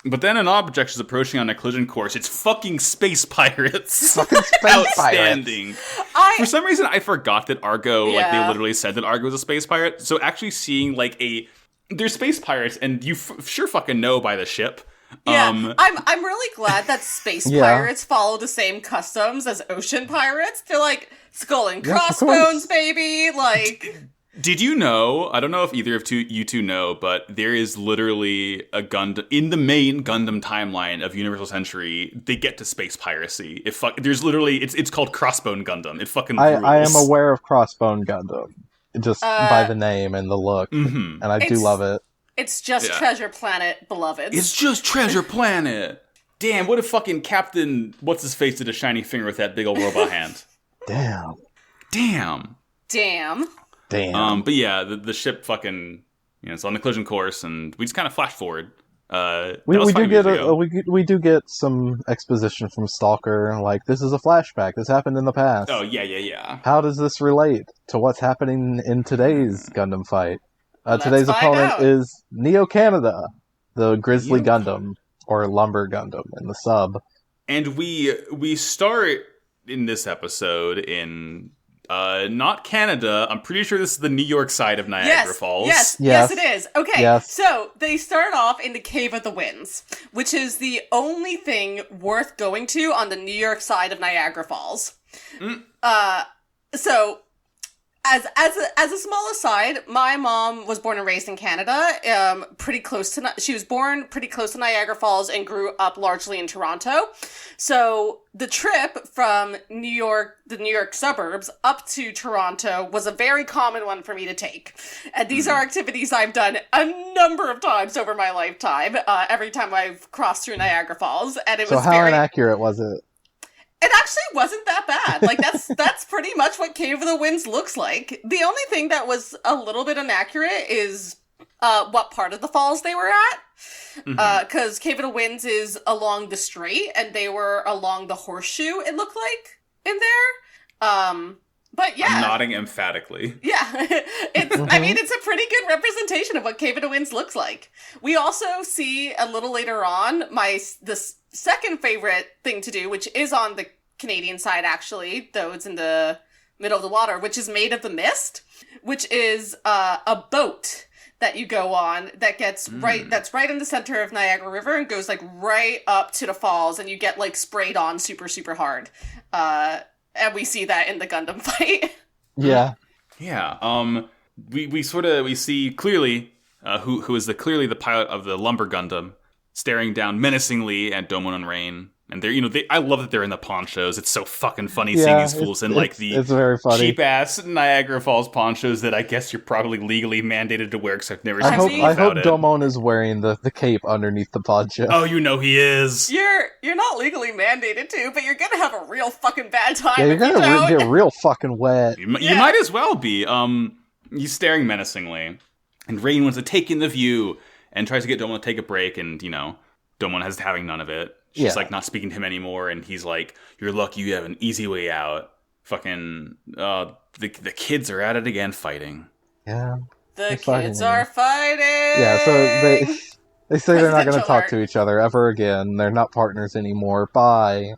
But then an object is approaching on a collision course. It's fucking space pirates. Fucking space Outstanding. For some reason, I forgot that Argo, they literally said that Argo was a space pirate. So actually seeing, they're space pirates, and you sure fucking know by the ship. Yeah, I'm really glad that space pirates follow the same customs as ocean pirates. They're Skull and crossbones, baby! Like... Did you know, I don't know if either of you two know, but there is literally a Gundam, in the main Gundam timeline of Universal Century, they get to space piracy. There's literally, it's called Crossbone Gundam. It fucking rules. I am aware of Crossbone Gundam, just by the name and the look, and I do love it. It's just Treasure Planet, beloveds. It's just Treasure Planet! Damn, what if fucking Captain What's-His-Face did a shiny finger with that big old robot hand? Damn. But yeah, the ship fucking, it's on the collision course, and we just kind of flash forward. We do get some exposition from Stalker, like, this is a flashback, this happened in the past. Oh, yeah. How does this relate to what's happening in today's Gundam fight? Today's opponent is Neo Canada, the Grizzly Gundam, or Lumber Gundam in the sub. And we start in this episode in... not Canada. I'm pretty sure this is the New York side of Niagara Falls. Yes, it is. Okay, so they start off in the Cave of the Winds, which is the only thing worth going to on the New York side of Niagara Falls. So, as a small aside, my mom was born and raised in Canada. She was born pretty close to Niagara Falls and grew up largely in Toronto. So the trip from the New York suburbs up to Toronto was a very common one for me to take. And these are activities I've done a number of times over my lifetime, every time I've crossed through Niagara Falls. And so how inaccurate was it? It actually wasn't that bad. Like, that's pretty much what Cave of the Winds looks like. The only thing that was a little bit inaccurate is what part of the falls they were at. Because Cave of the Winds is along the strait, and they were along the horseshoe, it looked like, in there. But yeah. I'm nodding emphatically. Yeah. I mean, it's a pretty good representation of what Cave of the Winds looks like. We also see a little later on the second favorite thing to do, which is on the Canadian side, actually, though it's in the middle of the water, which is Made of the Mist, which is a boat that you go on that gets that's right in the center of Niagara River and goes like right up to the falls, and you get like sprayed on super, super hard. And we see that in the Gundam fight. Yeah. Yeah. We see clearly who is clearly the pilot of the Lumber Gundam staring down menacingly at Domon and Rain. And they're, I love that they're in the ponchos. It's so fucking funny seeing these fools in like the cheap-ass Niagara Falls ponchos that I guess you're probably legally mandated to wear, because I've never seen anything about it. I hope Domon is wearing the cape underneath the poncho. Oh, he is. You're not legally mandated to, but you're gonna have a real fucking bad time. Yeah, you're gonna get real fucking wet. You might as well be. He's staring menacingly, and Rain wants to take in the view and tries to get Domon to take a break, and Domon is having none of it. She's like not speaking to him anymore, and he's like, "You're lucky you have an easy way out." Fucking the kids are at it again, fighting. Yeah, the kids are fighting. Yeah, so they say they're not going to talk to each other ever again. They're not partners anymore. Bye.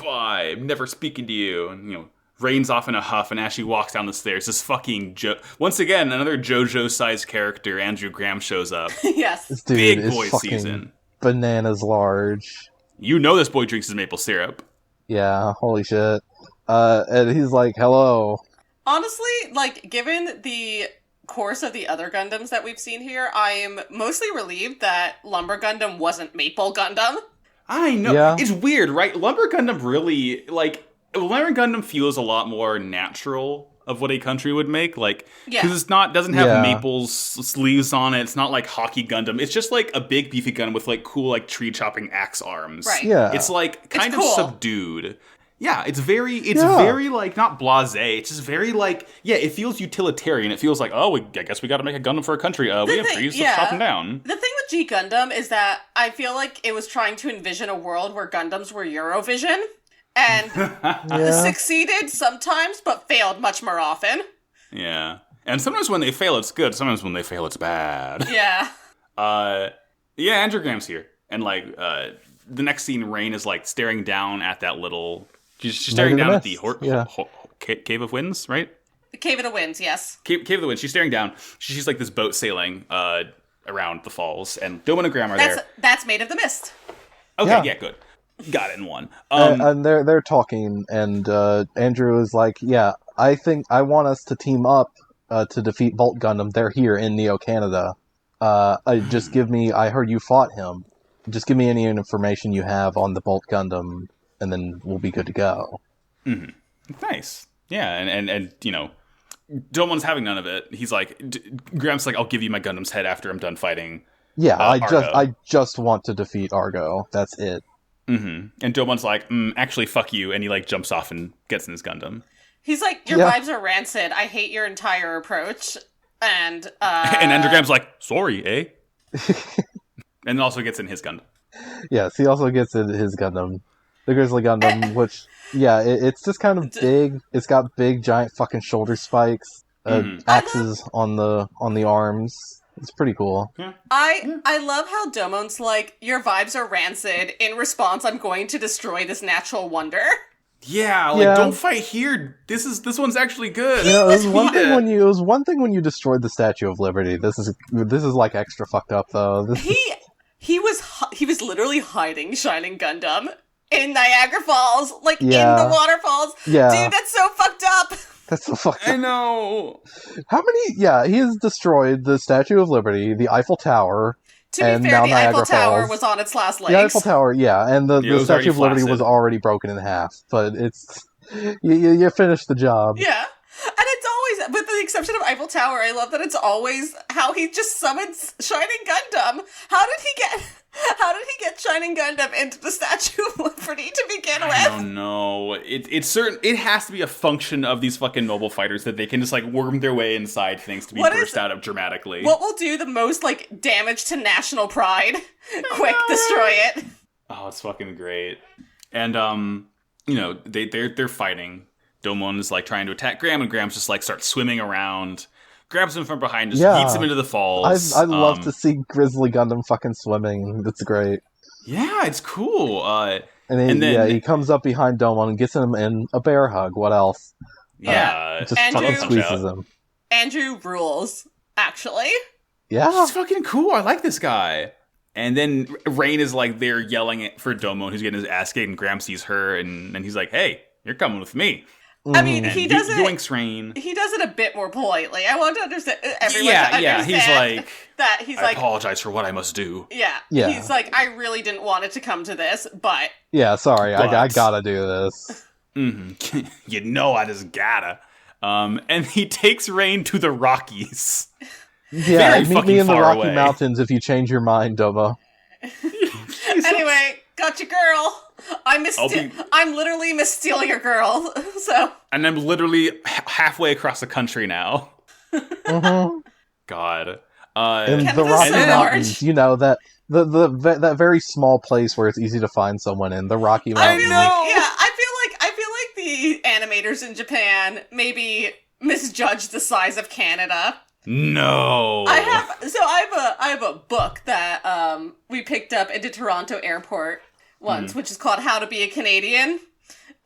I'm never speaking to you. And Rain's off in a huff, and as she walks down the stairs, this fucking once again another JoJo-sized character, Andrew Graham, shows up. Yes, this dude big is boy season. Bananas large. This boy drinks his maple syrup. Yeah, holy shit. And he's like, hello. Honestly, like, given the course of the other Gundams that we've seen here, I am mostly relieved that Lumber Gundam wasn't Maple Gundam. I know. Yeah. It's weird, right? Lumber Gundam really, Lumber Gundam feels a lot more natural of what a country would make, because it's doesn't have maple sleeves on it. It's not like Hockey Gundam. It's just like a big beefy gun with cool tree chopping axe arms. Right. Yeah. It's kind of cool. Subdued. Yeah. It's very not blasé. It's just very it feels utilitarian. It feels like, I guess we got to make a Gundam for a country. We have trees, let's chop them down. The thing with G Gundam is that I feel like it was trying to envision a world where Gundams were Eurovision. And succeeded sometimes, but failed much more often. Yeah. And sometimes when they fail, it's good. Sometimes when they fail, it's bad. Yeah. Andrew Graham's here. And, the next scene, Rain is, staring down at that little... She's staring down at the Cave of Winds, right? The Cave of the Winds, yes. Cave of the Winds. She's staring down. She's this boat sailing around the falls. And Domon and Graham are there. That's Made of the Mist. Okay, yeah good. Got it in one. And they're talking, and Andrew is like, I think I want us to team up to defeat Bolt Gundam. They're here in Neo Canada. Just give me. I heard you fought him. Just give me any information you have on the Bolt Gundam, and then we'll be good to go. Mm-hmm. Nice. Yeah, and Domon's having none of it. He's like, Gramps like, I'll give you my Gundam's head after I'm done fighting. Yeah, Argo. I just want to defeat Argo. That's it. Mm-hmm. And Domon's like, actually, fuck you, and he like jumps off and gets in his Gundam. He's like, your vibes are rancid. I hate your entire approach. And and Endergram's like, sorry, eh? And also gets in his Gundam. Yes, he also gets in his Gundam. The Grizzly Gundam, which, it's just kind of big. It's got big, giant fucking shoulder spikes, axes on the arms. It's pretty cool. Yeah. I love how Domon's like, your vibes are rancid. In response, I'm going to destroy this natural wonder. Yeah, don't fight here. This one's actually good. It was one thing when you destroyed the Statue of Liberty. This is like extra fucked up though. He was literally hiding Shining Gundam in Niagara Falls, in the waterfalls. Yeah. Dude, that's so fucked up. That's so fucked up. I know. How many? Yeah, he has destroyed the Statue of Liberty, the Eiffel Tower. To be fair, the Eiffel Tower was on its last legs. The Eiffel Tower, and the Statue of Liberty was already broken in half. But it's you finished the job. Yeah, and it's always, with the exception of Eiffel Tower, I love that it's always how he just summons Shining Gundam. How did he get Shining Gundam into the Statue of Liberty to begin with? I don't know. It's certain. It has to be a function of these fucking mobile fighters that they can just worm their way inside things to be burst out of dramatically. What will do the most damage to national pride? Quick, destroy it. Oh, it's fucking great. And they're fighting. Domon is trying to attack Graham, and Graham's just starts swimming around. Grabs him from behind, just yeets him into the falls. I'd love to see Grizzly Gundam fucking swimming. That's great. Yeah, it's cool. And then he comes up behind Domon and gets him in a bear hug. What else? Yeah. Just fucking squeezes him. Andrew rules, actually. Yeah. He's fucking cool. I like this guy. And then Rain is there yelling for Domon, who's getting his ass kicked, and Graham sees her, and he's like, hey, you're coming with me. I mean, he does it. Yoinks Rain. He does it a bit more politely. I want to understand. Everyone to understand he's like that. He's I apologize for what I must do. Yeah. He's like, I really didn't want it to come to this, but sorry, I gotta do this. Mm-hmm. I just gotta. And he takes Rain to the Rockies. Yeah, meet me in the Rocky Mountains if you change your mind, Domo. Anyway, got your girl. I'm literally misstealing your girl. So. And I'm literally halfway across the country now. Mm-hmm. God. In the Rocky Mountains, that very small place where it's easy to find someone in the Rocky Mountains. I know. Yeah, I feel like the animators in Japan maybe misjudged the size of Canada. No. I have a book that we picked up into Toronto Airport once, which is called How to Be a Canadian.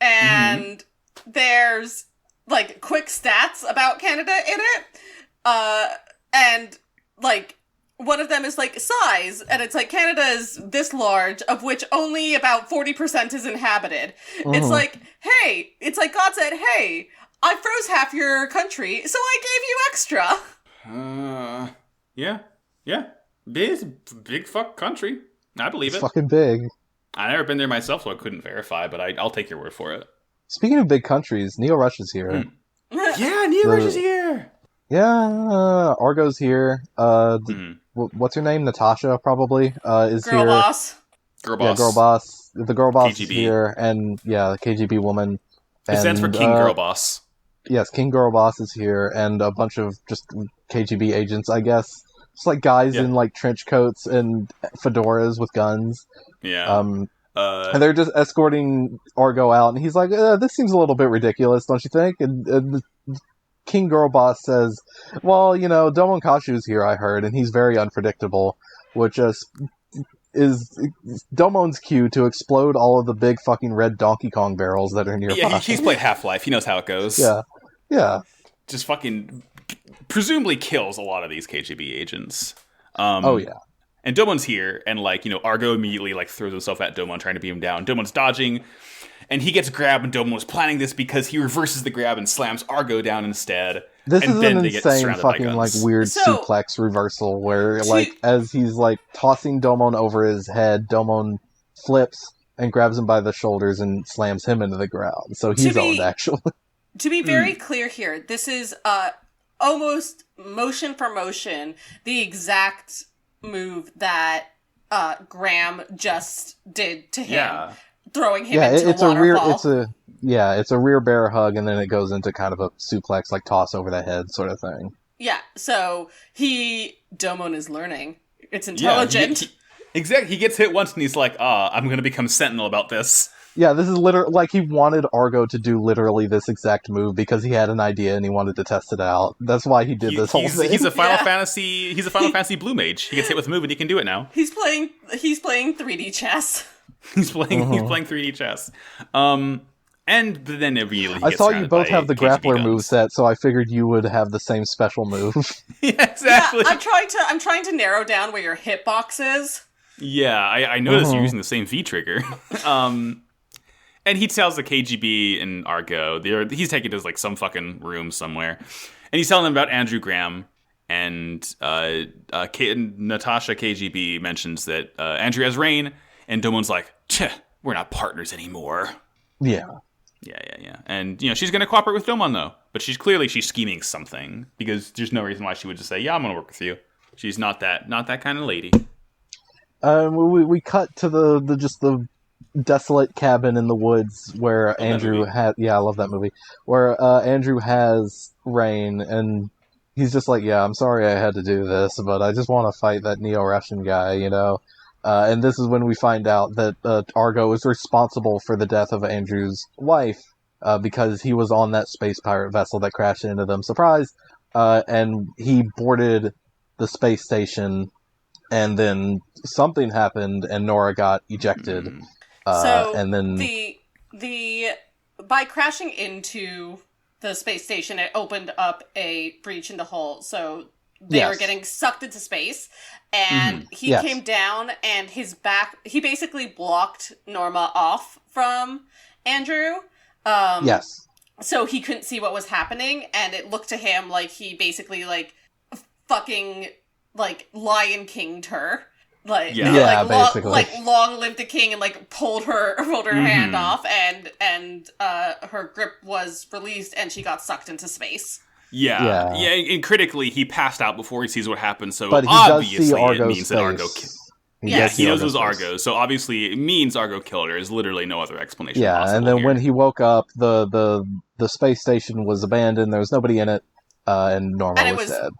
And there's quick stats about Canada in it. And one of them is size, and it's Canada is this large, of which only about 40% is inhabited. It's hey, it's God said, hey, I froze half your country, so I gave you extra. Yeah. Big fuck country. I believe it. Fucking big. I've never been there myself, so I couldn't verify, but I'll take your word for it. Speaking of big countries, Neo Rush is here. Yeah, Neo Rush is here! Yeah, Argo's here. What's her name? Natasha, probably, is Girl here. Boss. Girl Boss. Yeah, Girl Boss. The Girl Boss KGB. is here, and the KGB woman. It stands for King Girl Boss. Yes, King Girl Boss is here, and a bunch of just KGB agents, I guess. Just guys in trench coats and fedoras with guns. Yeah. And they're just escorting Argo out, and he's like, this seems a little bit ridiculous, don't you think? And King Girl Boss says, well, Domon Kashu's here, I heard, and he's very unpredictable, which is Domon's cue to explode all of the big fucking red Donkey Kong barrels that are nearby. Yeah, he's played Half-Life. He knows how it goes. Yeah. Just fucking presumably kills a lot of these KGB agents. Oh, yeah. And Domon's here, and Argo immediately throws himself at Domon, trying to beat him down. Domon's dodging, And he gets grabbed, and Domo was planning this because he reverses the grab and slams Argo down instead. This and is then an they get insane surrounded by fucking guns. weird So- suplex reversal where as he's tossing Domon over his head, Domon flips and grabs him by the shoulders and slams him into the ground. So he's owned, actually. To be very clear here, this is almost motion for motion the exact move that Graham just did to him, throwing him into it's a waterfall. It's a rear bear hug, and then it goes into kind of a suplex, toss over the head sort of thing. Yeah, so Domon is learning. It's intelligent. Yeah, exactly. He gets hit once, and he's like, I'm going to become Sentinel about this. Yeah, this is literally, he wanted Argo to do literally this exact move because he had an idea and he wanted to test it out. That's why he did this whole thing. He's a Final Fantasy Blue Mage. He gets hit with a move and he can do it now. He's playing 3D chess. He's playing 3D chess. And then immediately I saw you both have the grappler moveset, so I figured you would have the same special move. Yeah, exactly. Yeah, I'm trying to narrow down where your hitbox is. Yeah, I noticed you're using the same V trigger. And he tells the KGB and Argo, he's taken to some fucking room somewhere, and he's telling them about Andrew Graham. And Natasha KGB mentions that Andrew has Rain, and Domon's like, we're not partners anymore. Yeah. Yeah. And she's going to cooperate with Domon though, but she's scheming something because there's no reason why she would just say, yeah, I'm going to work with you. She's not that kind of lady. We cut to the desolate cabin in the woods where Andrew had... Yeah, I love that movie. Where Andrew has Rain, and he's just like, yeah, I'm sorry I had to do this, but I just want to fight that Neo-Russian guy, and this is when we find out that Argo is responsible for the death of Andrew's wife, because he was on that space pirate vessel that crashed into them. Surprise! And he boarded the space station, and then something happened, and Nora got ejected. And then the by crashing into the space station, it opened up a breach in the hull, so they were getting sucked into space, and he came down, and he basically blocked Norma off from Andrew. So he couldn't see what was happening, and it looked to him like he basically fucking Lion Kinged her. Basically. Long live the king, and pulled her hand off, and her grip was released, and she got sucked into space. Yeah. And critically, he passed out before he sees what happened. So but obviously, it means that Argo. He knows it was Argo's Argo. So obviously, it means Argo killed her. There's literally no other explanation. Yeah, and then when he woke up, the space station was abandoned. There was nobody in it, and Norma was dead.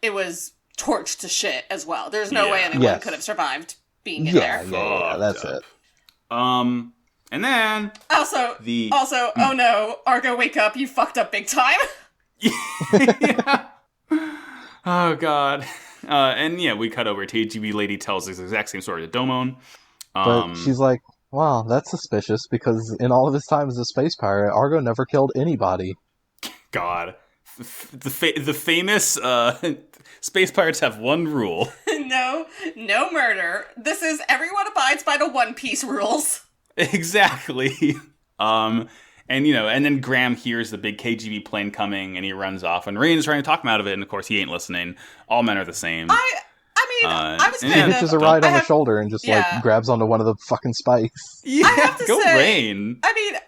It was torched to shit as well. There's no way anyone could have survived being in there. Yeah, that's it. And then also, oh no, Argo, wake up! You fucked up big time. Yeah. Oh god. And we cut over. TGB lady tells this exact same story to Domon. But she's like, wow, that's suspicious because in all of his time as a space pirate, Argo never killed anybody. God. The famous space pirates have one rule. No murder. This is everyone abides by the One Piece rules. Exactly. And then Graham hears the big KGB plane coming, and he runs off. And Rain is trying to talk him out of it, and of course he ain't listening. All men are the same. I was He hitches a ride on the shoulder and just grabs onto one of the fucking spikes. Yeah, I have to say, Rain.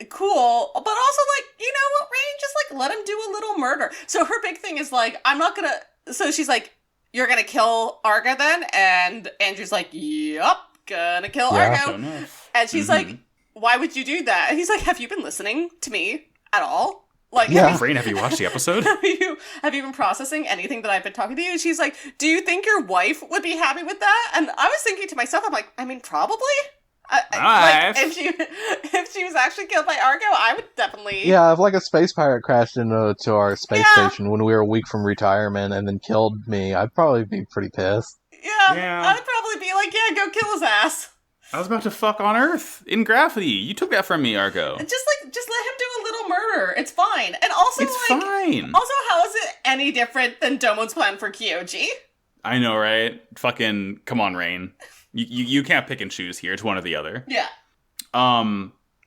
Cool, but also you know what, Rain, just let him do a little murder. So her big thing is I'm not gonna. So she's like, you're gonna kill Argo then, and Andrew's like, yup, gonna kill Argo, and she's like, why would you do that? And he's like, have you been listening to me at all? Rain, have you watched the episode? have you been processing anything that I've been talking to you? And she's like, do you think your wife would be happy with that? And I was thinking to myself, I'm like, I mean, probably. If she was actually killed by Argo, I would definitely. Yeah, if a space pirate crashed into our space station when we were a week from retirement and then killed me, I'd probably be pretty pissed. Yeah. I would probably be like, go kill his ass. I was about to fuck on Earth in gravity. You took that from me, Argo. Just let him do a little murder. It's fine. And also, it's fine. Also, how is it any different than Domon's plan for Kyoji? I know, right? Fucking come on, Rain. You can't pick and choose here. It's one or the other. Yeah.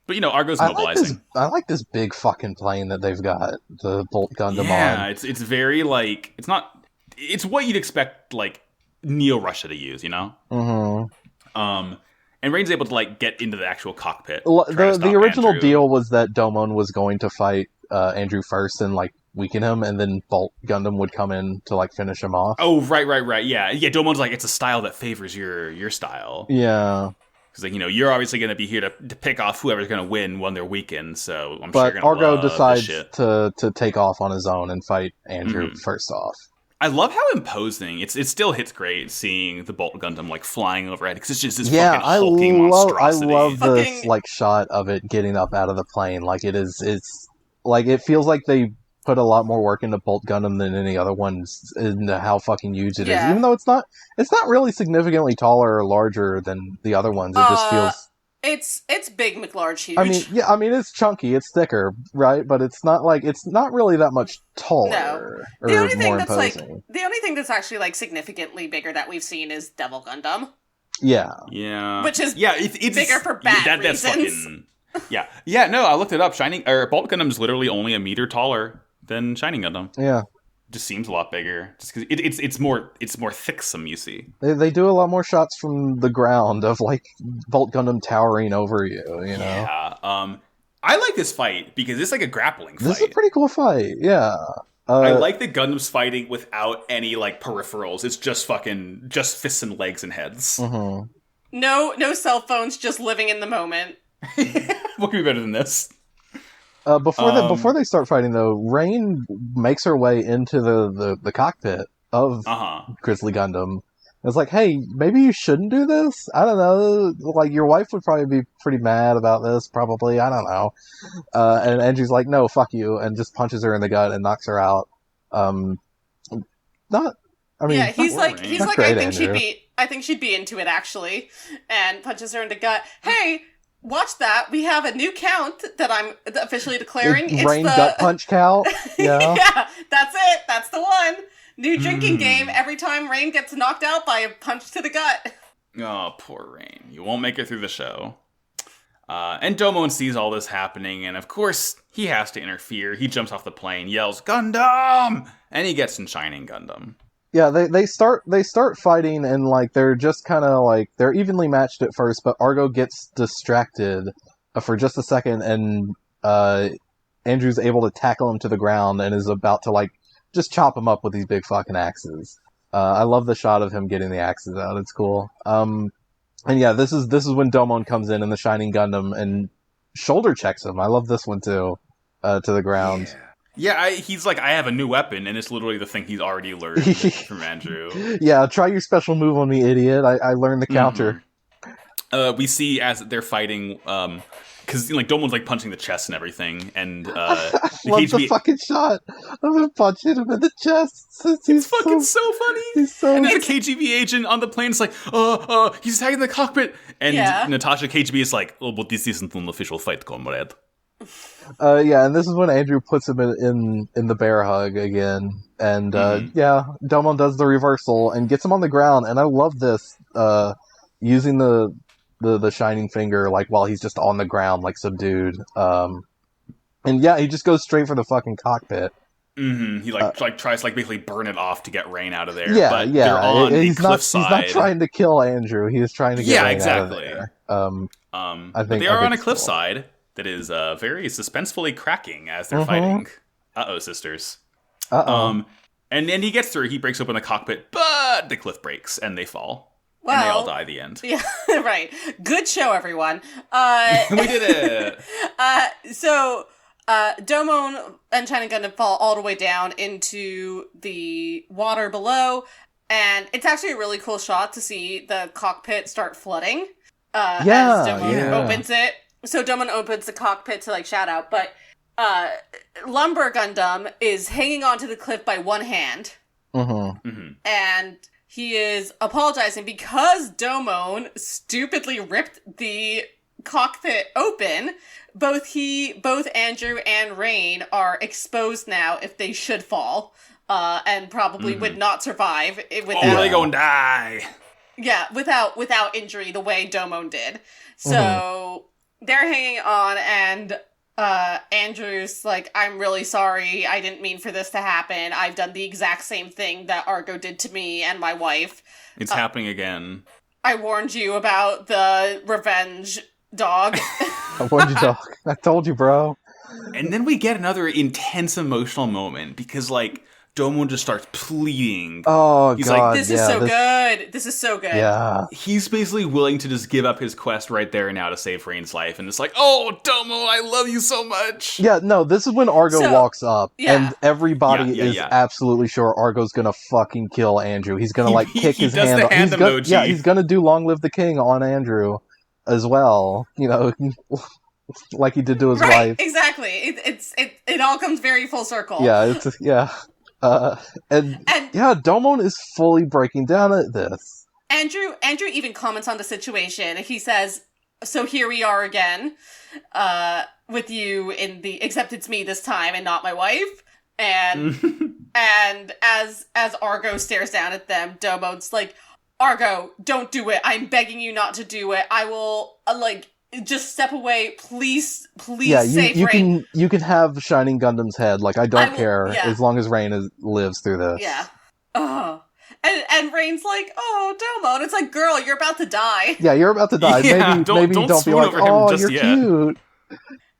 But, Argo's mobilizing. I like this big fucking plane that they've got, the Bolt Gundam on. Yeah, it's very, it's not... It's what you'd expect, Neo-Russia to use, Mm-hmm. And Rain's able to, get into the actual cockpit. The original deal was that Domon was going to fight Andrew first and, weaken him, and then Bolt Gundam would come in to, finish him off. Oh, right. Yeah, Domon's it's a style that favors your style. Yeah. Because, you're obviously going to be here to pick off whoever's going to win when they're weakened, so I'm sure you're going to Argo decides to take off on his own and fight Andrew first off. I love how imposing. It still hits great seeing the Bolt Gundam, flying overhead, because it's just this fucking hulking monstrosity. I love this, shot of it getting up out of the plane. It feels like they put a lot more work into Bolt Gundam than any other ones into how fucking huge it is. Even though it's not really significantly taller or larger than the other ones. It just feels... It's big, McLarge, huge. I mean, it's chunky, it's thicker, right? But it's not really that much taller or more imposing. The only thing that's actually significantly bigger that we've seen is Devil Gundam. Yeah. Which is it's bigger for bad reasons. That's fucking... Yeah, no, I looked it up. Bolt Gundam's literally only a meter taller than Shining Gundam. Yeah. Just seems a lot bigger. Just because it's more thicksome, you see. They do a lot more shots from the ground of Bolt Gundam towering over you, you know? Yeah. I like this fight because it's a grappling fight. This is a pretty cool fight, yeah. I like the Gundams fighting without any peripherals. It's just fists and legs and heads. Mm-hmm. No cell phones, just living in the moment. What could be better than this? Before they start fighting, though, Rain makes her way into the cockpit of Grizzly Gundam. It's hey, maybe you shouldn't do this? I don't know. Your wife would probably be pretty mad about this, probably. I don't know. And Angie's no, fuck you, and just punches her in the gut and knocks her out. He's I think she'd be into it, actually, and punches her in the gut. Hey! Watch that. We have a new count that I'm officially declaring. It's Rain gut punch count. Yeah. Yeah, that's it. That's the one. New drinking game. Every time Rain gets knocked out by a punch to the gut. Oh, poor Rain. You won't make it through the show. And Domon sees all this happening, and of course, he has to interfere. He jumps off the plane, yells, Gundam! And he gets in Shining Gundam. Yeah, they start fighting, and they're just kind of they're evenly matched at first, but Argo gets distracted for just a second, and Andrew's able to tackle him to the ground and is about to just chop him up with these big fucking axes. I love the shot of him getting the axes out. It's cool. And yeah, this is when Domon comes in the Shining Gundam and shoulder checks him. I love this one too, to the ground. Yeah, he's I have a new weapon, and it's literally the thing he's already learned from Andrew. Yeah, try your special move on me, idiot. I learned the counter. We see as they're fighting, because Domon's punching the chest and everything, and I love the fucking shot of him punching him in the chest. It's fucking so funny. He's so... And then the KGB agent on the plane's he's attacking the cockpit, and Natasha KGB is oh, but this isn't an official fight, comrade. Yeah, and this is when Andrew puts him in the bear hug again, and Domon does the reversal and gets him on the ground, and I love this, using the shining finger while he's just on the ground subdued, and yeah, he just goes straight for the fucking cockpit. He tries to basically burn it off to get Rain out of there. Yeah, but yeah, they're on the He's cliffside. not trying to kill Andrew. He is trying to get Rain out of there. I think they are on a cliffside. Cool. That is very suspensefully cracking as they're fighting. Uh-oh, sisters. Uh-oh. And then he gets through, he breaks open the cockpit, but the cliff breaks, and they fall. Well, and they all die at the end. Yeah, right. Good show, everyone. We did it! So, Domon and Shining Gundam fall all the way down into the water below, and it's actually a really cool shot to see the cockpit start flooding as Domon opens it. So Domon opens the cockpit to shout out, but Lumber Gundam is hanging onto the cliff by one hand. And he is apologizing because Domon stupidly ripped the cockpit open. Both Andrew and Rain are exposed now if they should fall, and probably would not survive without... Oh, they gonna die! Yeah, without injury the way Domon did. So... they're hanging on, and Andrew's like, I'm really sorry. I didn't mean for this to happen. I've done the exact same thing that Argo did to me and my wife. It's happening again. I warned you about the revenge dog. I warned you, dog. I told you, bro. And then we get another intense emotional moment because, like, Domon just starts pleading. Oh, He's God, like, this is so good. This is so good. Yeah. He's basically willing to just give up his quest right there and now to save Rain's life. And it's like, oh, Domo, I love you so much. Yeah, no, this is when Argo walks up, and everybody is absolutely sure Argo's gonna fucking kill Andrew. He's gonna, like, kick his hand. The hand emoji. He's gonna do Long Live the King on Andrew as well. You know, like he did to his wife. Exactly. It all comes very full circle. Yeah, and Domon is fully breaking down at this. Andrew even comments on the situation. He says, so here we are again, with you except it's me this time and not my wife. And, and as Argo stares down at them, Domon's like, Argo, don't do it. I'm begging you not to do it. I will, just step away, please save Rain. You can have Shining Gundam's head. Like, I don't care as long as Rain lives through this. Yeah. Oh. And Rain's like, oh, Domon. It's like, girl, you're about to die. Yeah, you're about to die. Yeah, maybe don't be like, oh, you're cute.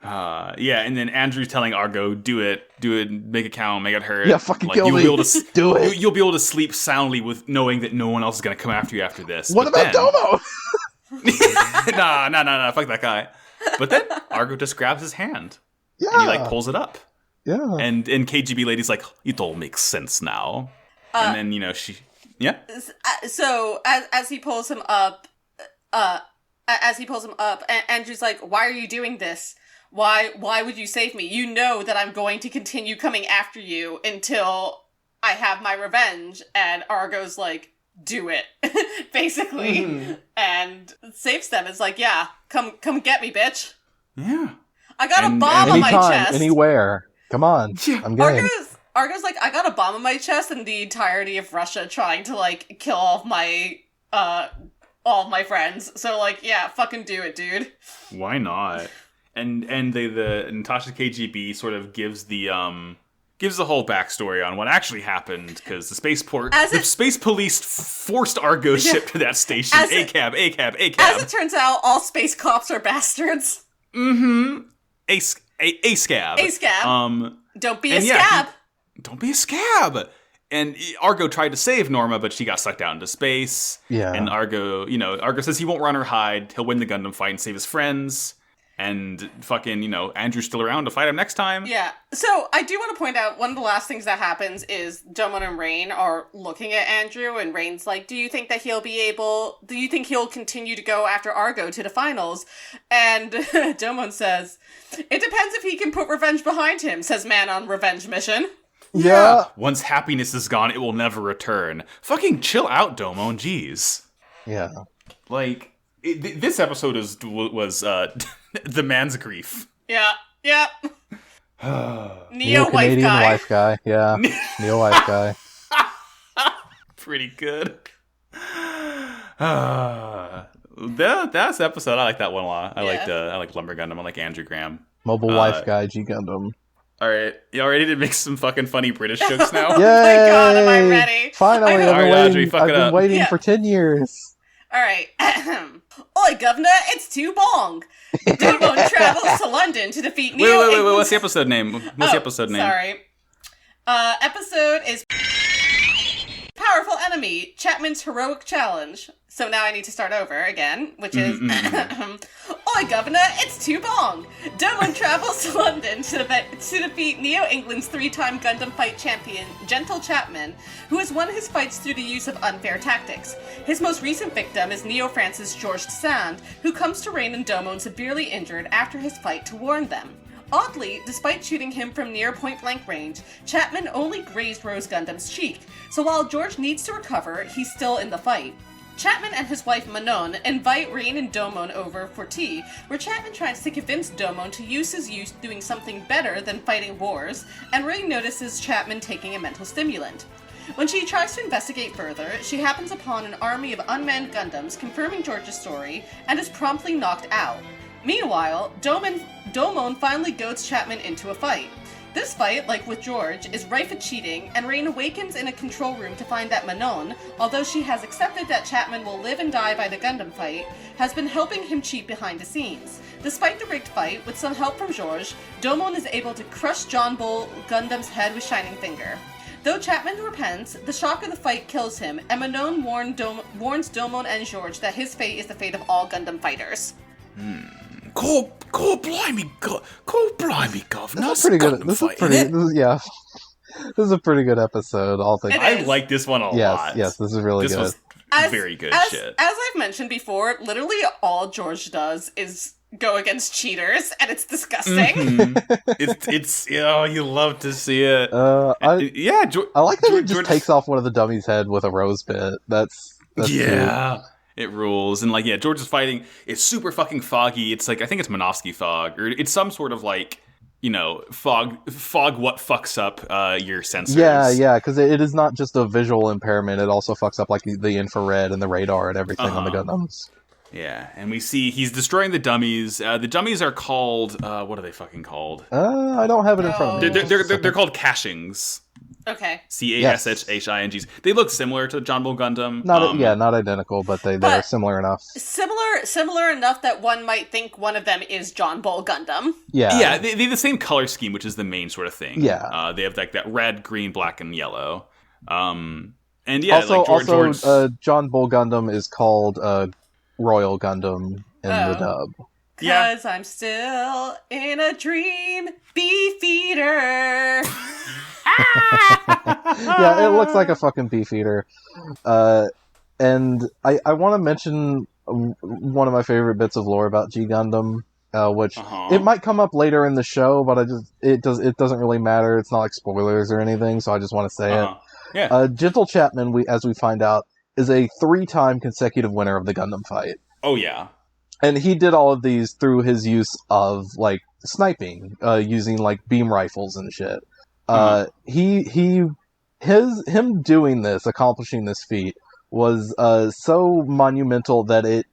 And then Andrew's telling Argo, do it, make it count, make it hurt. Yeah, fucking kill me. Do it. You'll be able to sleep soundly with knowing that no one else is going to come after you after this. What about Domo? Nah, fuck that guy. But then Argo just grabs his hand. Yeah. And he, like, pulls it up. Yeah. And KGB lady's like, it all makes sense now. And then, you know, she... Yeah? So, as he pulls him up, Andrew's like, why are you doing this? Why would you save me? You know that I'm going to continue coming after you until I have my revenge. And Argo's like, do it, basically. Mm-hmm. And saves them. It's like, yeah, come get me, bitch. Yeah. I got a bomb on my chest. Anywhere. Come on. I'm game. Argo's like, I got a bomb on my chest and the entirety of Russia trying to, like, kill all of my friends. So, like, yeah, fucking do it, dude. Why not? And the Natasha KGB sort of gives the whole backstory on what actually happened, because the space police forced Argo's ship to that station. A-cab. As it turns out, all space cops are bastards. Mm-hmm. A-scab. A-scab. Don't be a scab. Don't be a scab. And Argo tried to save Norma, but she got sucked out into space. Yeah. And Argo says he won't run or hide. He'll win the Gundam fight and save his friends. And fucking, Andrew's still around to fight him next time. Yeah. So, I do want to point out, one of the last things that happens is Domon and Rain are looking at Andrew, and Rain's like, do you think he'll continue to go after Argo to the finals? And Domon says, it depends if he can put revenge behind him, says man on revenge mission. Yeah. Once happiness is gone, it will never return. Fucking chill out, Domon, jeez. Yeah. Like, this episode was the man's grief. Yeah. Neo Canadian wife guy. Yeah. Neo wife guy. Pretty good. That's the episode. I like that one a lot. I like Lumber Gundam. I like Andrew Graham. Mobile wife guy, G Gundam. All right, y'all ready to make some fucking funny British jokes now? Yay! Oh my god, am I ready? Finally, I've been waiting for 10 years. All right. Oi, governor, it's too long. Domon travels to London to defeat Neo. Wait, what's the episode name? Sorry. Episode is Powerful Enemy, Chapman's Heroic Challenge. So now I need to start over again, which is... Oi, governor, it's too long. Domon travels to London to defeat Neo England's 3-time Gundam fight champion, Gentle Chapman, who has won his fights through the use of unfair tactics. His most recent victim is Neo France's Georges Sand, who comes to Rain and Domon severely injured after his fight to warn them. Oddly, despite shooting him from near point-blank range, Chapman only grazed Rose Gundam's cheek, so while George needs to recover, he's still in the fight. Chapman and his wife Manon invite Rain and Domon over for tea, where Chapman tries to convince Domon to use his youth doing something better than fighting wars, and Rain notices Chapman taking a mental stimulant. When she tries to investigate further, she happens upon an army of unmanned Gundams confirming George's story, and is promptly knocked out. Meanwhile, Domon finally goads Chapman into a fight. This fight, like with George, is rife with cheating, and Rain awakens in a control room to find that Manon, although she has accepted that Chapman will live and die by the Gundam fight, has been helping him cheat behind the scenes. Despite the rigged fight, with some help from George, Domon is able to crush John Bull Gundam's head with Shining Finger. Though Chapman repents, the shock of the fight kills him, and Manon warns Domon and George that his fate is the fate of all Gundam fighters. Go blimey, governor. This is pretty good. This is a pretty good episode. All things. I like this one a lot. Yes, this is really good. Was very good shit. As I've mentioned before, literally all George does is go against cheaters, and it's disgusting. It's you love to see it. I like that he just takes off one of the dummies' head with a rose bit. That's yeah. Cute. It rules. And George is fighting. It's super fucking foggy. It's I think it's Minovsky fog. Or it's some sort of fog what fucks up your sensors. Yeah, because it is not just a visual impairment. It also fucks up the infrared and the radar and everything on the Gundams. Yeah, and we see he's destroying the dummies. The dummies are called, what are they fucking called? I don't have it in front of me. They're called cachings. Okay. Cashings. They look similar to John Bull Gundam. Not identical, but they're similar enough. Similar enough that one might think one of them is John Bull Gundam. Yeah. Yeah, they have the same color scheme, which is the main sort of thing. Yeah. They have that red, green, black, and yellow. And George... John Bull Gundam is called Royal Gundam in the dub. Cause I'm still in a dream, Beefeater. Yeah, it looks like a fucking Beefeater. And I want to mention one of my favorite bits of lore about G Gundam, which it might come up later in the show, but it doesn't really matter. It's not like spoilers or anything, so I just want to say it. Yeah. Gentle Chapman, as we find out, is a 3-time consecutive winner of the Gundam fight. Oh yeah. And he did all of these through his use of sniping, using beam rifles and shit. Him doing this, accomplishing this feat, was so monumental that it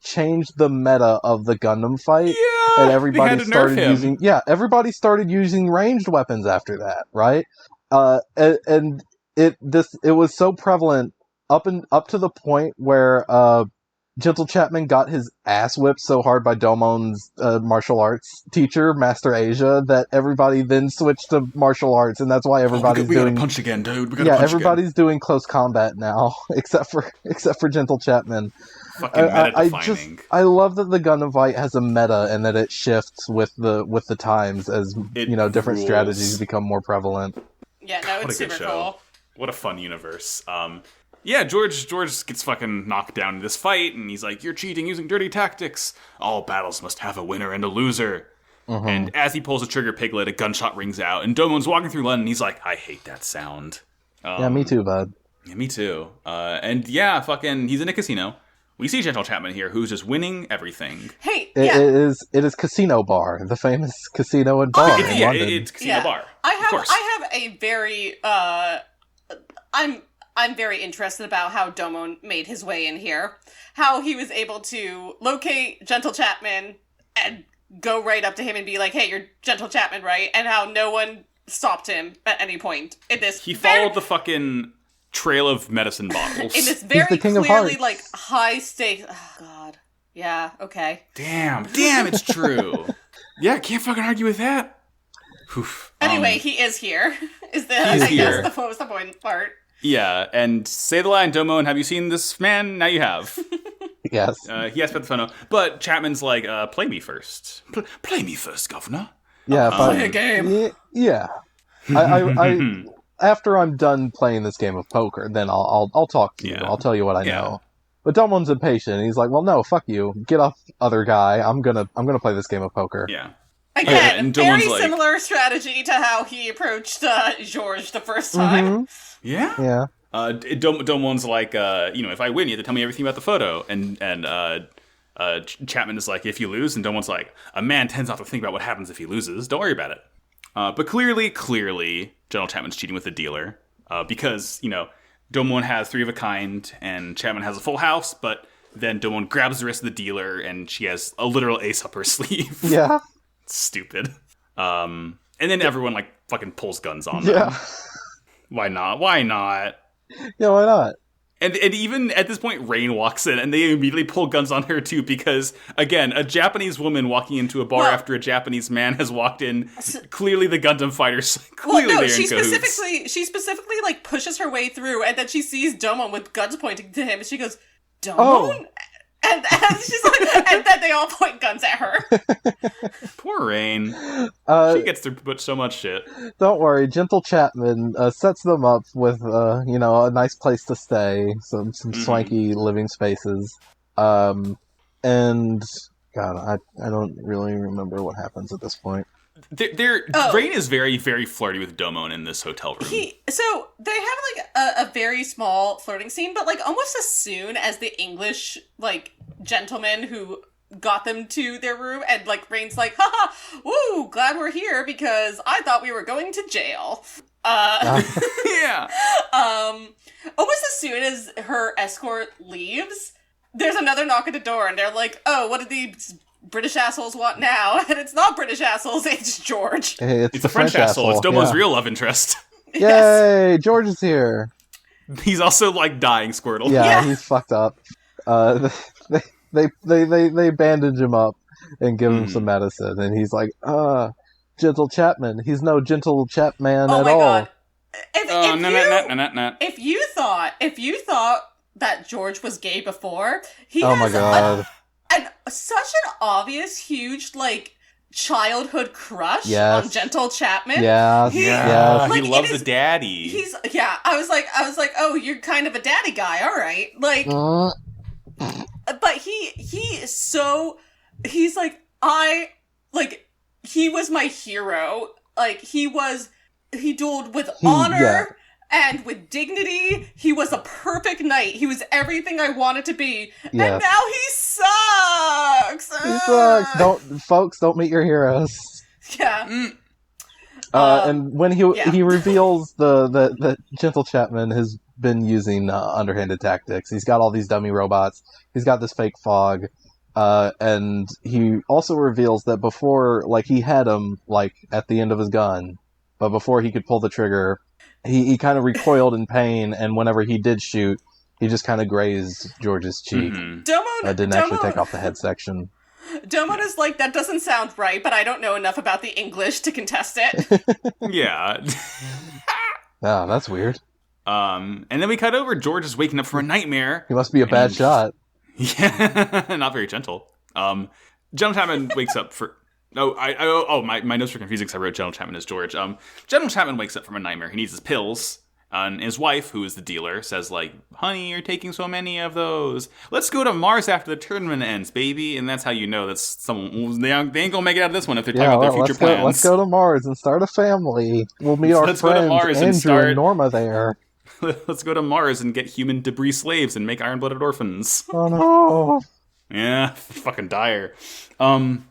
changed the meta of the Gundam fight. Yeah, and everybody started using ranged weapons after that, right? And it was so prevalent up to the point where Gentle Chapman got his ass whipped so hard by Domon's martial arts teacher, Master Asia, that everybody then switched to martial arts, and that's why everybody's we gotta punch again, dude. Everybody's doing close combat now, except for Gentle Chapman. Fucking meta-defining. I love that the Gundam fight has a meta and that it shifts with the times as different strategies become more prevalent. Yeah, no, it's super cool. What a fun universe. Yeah, George gets fucking knocked down in this fight, and he's like, "You're cheating using dirty tactics. All battles must have a winner and a loser." Mm-hmm. And as he pulls the trigger, Piglet, a gunshot rings out, and Domon's walking through London, and he's like, "I hate that sound." Yeah, me too, bud. Yeah, me too. And yeah, fucking, he's in a casino. We see Gentle Chapman here, who's just winning everything. Hey, it is Casino Bar, the famous casino and bar. It's Casino Bar. I have a very I'm very interested about how Domon made his way in here. How he was able to locate Gentle Chapman and go right up to him and be like, "Hey, you're Gentle Chapman, right?" And how no one stopped him at any point in this. He followed the fucking trail of medicine bottles. In this very clearly high stakes. Oh God. Yeah. Okay. Damn, it's true. Yeah, can't fucking argue with that. Oof. Anyway, he is here. Is the most important part. Yeah, and say the line, Domon, have you seen this man? Now you have. Yes. He asked about the photo, but Chapman's like, play me first. Play me first, governor. Yeah, play a game. Yeah. I after I'm done playing this game of poker, then I'll talk to you. I'll tell you what I know. But Domon's impatient. He's like, "Well, no, fuck you. Get off, other guy. I'm gonna play this game of poker." Yeah. Again, very similar strategy to how he approached George the first time. Mm-hmm. Yeah? Yeah. Domon's like, if I win, you have to tell me everything about the photo. And Chapman is like, if you lose, and Domon's like, a man tends not to think about what happens if he loses. Don't worry about it. But clearly, General Chapman's cheating with the dealer. Because, Domon has 3 of a kind, and Chapman has a full house, but Then Domon grabs the wrist of the dealer, and she has a literal ace up her sleeve. Yeah. Stupid. And then everyone, like, fucking pulls guns on them. Yeah. Why not? Why not? Yeah, why not? And even at this point, Rain walks in, and they immediately pull guns on her, too, because, again, a Japanese woman walking into a bar after a Japanese man has walked in, clearly the Gundam fighters, clearly they're in cahoots. She specifically, like, pushes her way through, and then she sees Domon with guns pointing to him, and she goes, Domon? Oh. And she's like, and then they all point guns at her. Poor Rain. She gets to put so much shit. Don't worry, Gentle Chapman sets them up with, a nice place to stay, some swanky living spaces. And, God, I don't really remember what happens at this point. Rain is very, very flirty with Domon in this hotel room. So they have like a very small flirting scene, but like almost as soon as the English like gentleman who got them to their room, and like Rain's like, haha, woo, glad we're here because I thought we were going to jail. Yeah. Almost as soon as her escort leaves, there's another knock at the door, and they're like, oh, what did these British assholes want now? And it's not British assholes, it's George. Hey, it's a French asshole. It's Domon's real love interest. Yay! Yes. George is here. He's also like dying, Squirtle. Yeah, he's fucked up. They bandage him up and give him some medicine, and he's like, Gentle Chapman. He's no gentle chap man at all. God. If you thought that George was gay before, he oh has my God. Such an obvious, huge, like, childhood crush on Gentle Chapman. Yeah, like, he loves the daddy. I was like, oh, you're kind of a daddy guy, all right. Like, but he's like, he was my hero. Like, he dueled with honor. And with dignity, he was a perfect knight. He was everything I wanted to be. Yes. And now he sucks! He sucks. Don't meet your heroes. Yeah. And when he reveals that Gentle Chapman has been using underhanded tactics. He's got all these dummy robots. He's got this fake fog. And he also reveals that before, like, he had him, like, at the end of his gun. But before he could pull the trigger, he kind of recoiled in pain, and whenever he did shoot, he just kind of grazed George's cheek. Mm-hmm. Didn't actually take off the head section. Domon is like, that doesn't sound right, but I don't know enough about the English to contest it. Yeah. Oh, that's weird. And then we cut over. George is waking up from a nightmare. He must be a bad shot. Yeah, not very gentle. Gentle Chapman wakes up for... my notes were confusing because I wrote Gentle Chapman as George. Gentle Chapman wakes up from a nightmare. He needs his pills. And his wife, who is the dealer, says, like, honey, you're taking so many of those. Let's go to Mars after the tournament ends, baby. And that's how you know that's someone... They ain't gonna make it out of this one if they're talking about their future plans. Let's go to Mars and start a family. We'll meet our friends, Andrew and Norma there. Let's go to Mars and get human debris slaves and make iron-blooded orphans. Oh, no. Yeah, fucking dire. And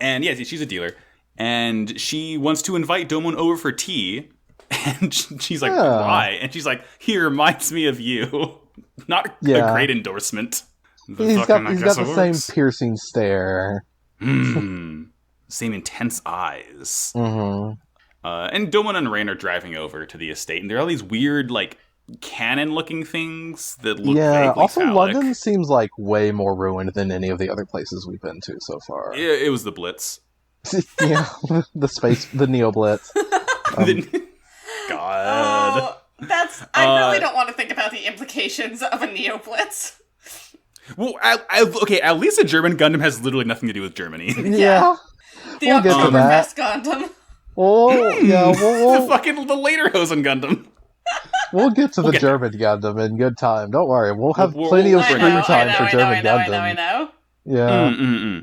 yeah, she's a dealer. And she wants to invite Domon over for tea. And she's like, why? And she's like, he reminds me of you. Not a great endorsement. He's got the same piercing stare. Same intense eyes. Mm-hmm. And Domon and Rain are driving over to the estate. And there are all these weird, like, cannon-looking things that look vaguely also phallic. London seems like way more ruined than any of the other places we've been to so far. It was the Blitz. Yeah, the Neo Blitz. God. Oh, I really don't want to think about the implications of a Neo Blitz. Well, okay, at least a German Gundam has literally nothing to do with Germany. Yeah. The Oktoberfest Gundam. Oh, yeah, the later Hosen Gundam. We'll get to the German Gundam in good time. Don't worry. We'll have plenty of screen time for German Gundam. I know. Yeah.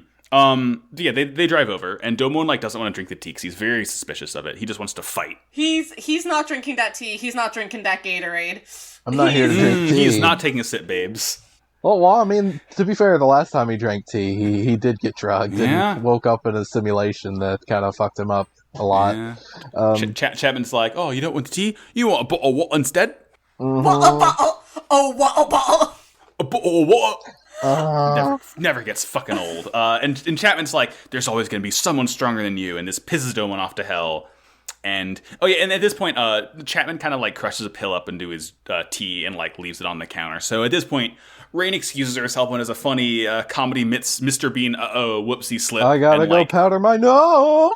Yeah, they drive over, and Domon, like, doesn't want to drink the tea because he's very suspicious of it. He just wants to fight. He's not drinking that tea. He's not drinking that Gatorade. I'm not here to drink tea. He's not taking a sip, babes. Well, I mean, to be fair, the last time he drank tea, he did get drugged and woke up in a simulation that kind of fucked him up a lot. Yeah. Chapman's like, oh, you don't want tea? You want a bottle of what instead? Mm-hmm. What a bottle? Oh, what a bottle? A bottle of what? Never gets fucking old. And Chapman's like, there's always going to be someone stronger than you, and this pisses Domon off to hell. And and at this point, Chapman kind of like crushes a pill up into his tea and like leaves it on the counter. So at this point, Rain excuses herself and has a funny comedy Mr. Bean whoopsie slip. I gotta go powder my nose.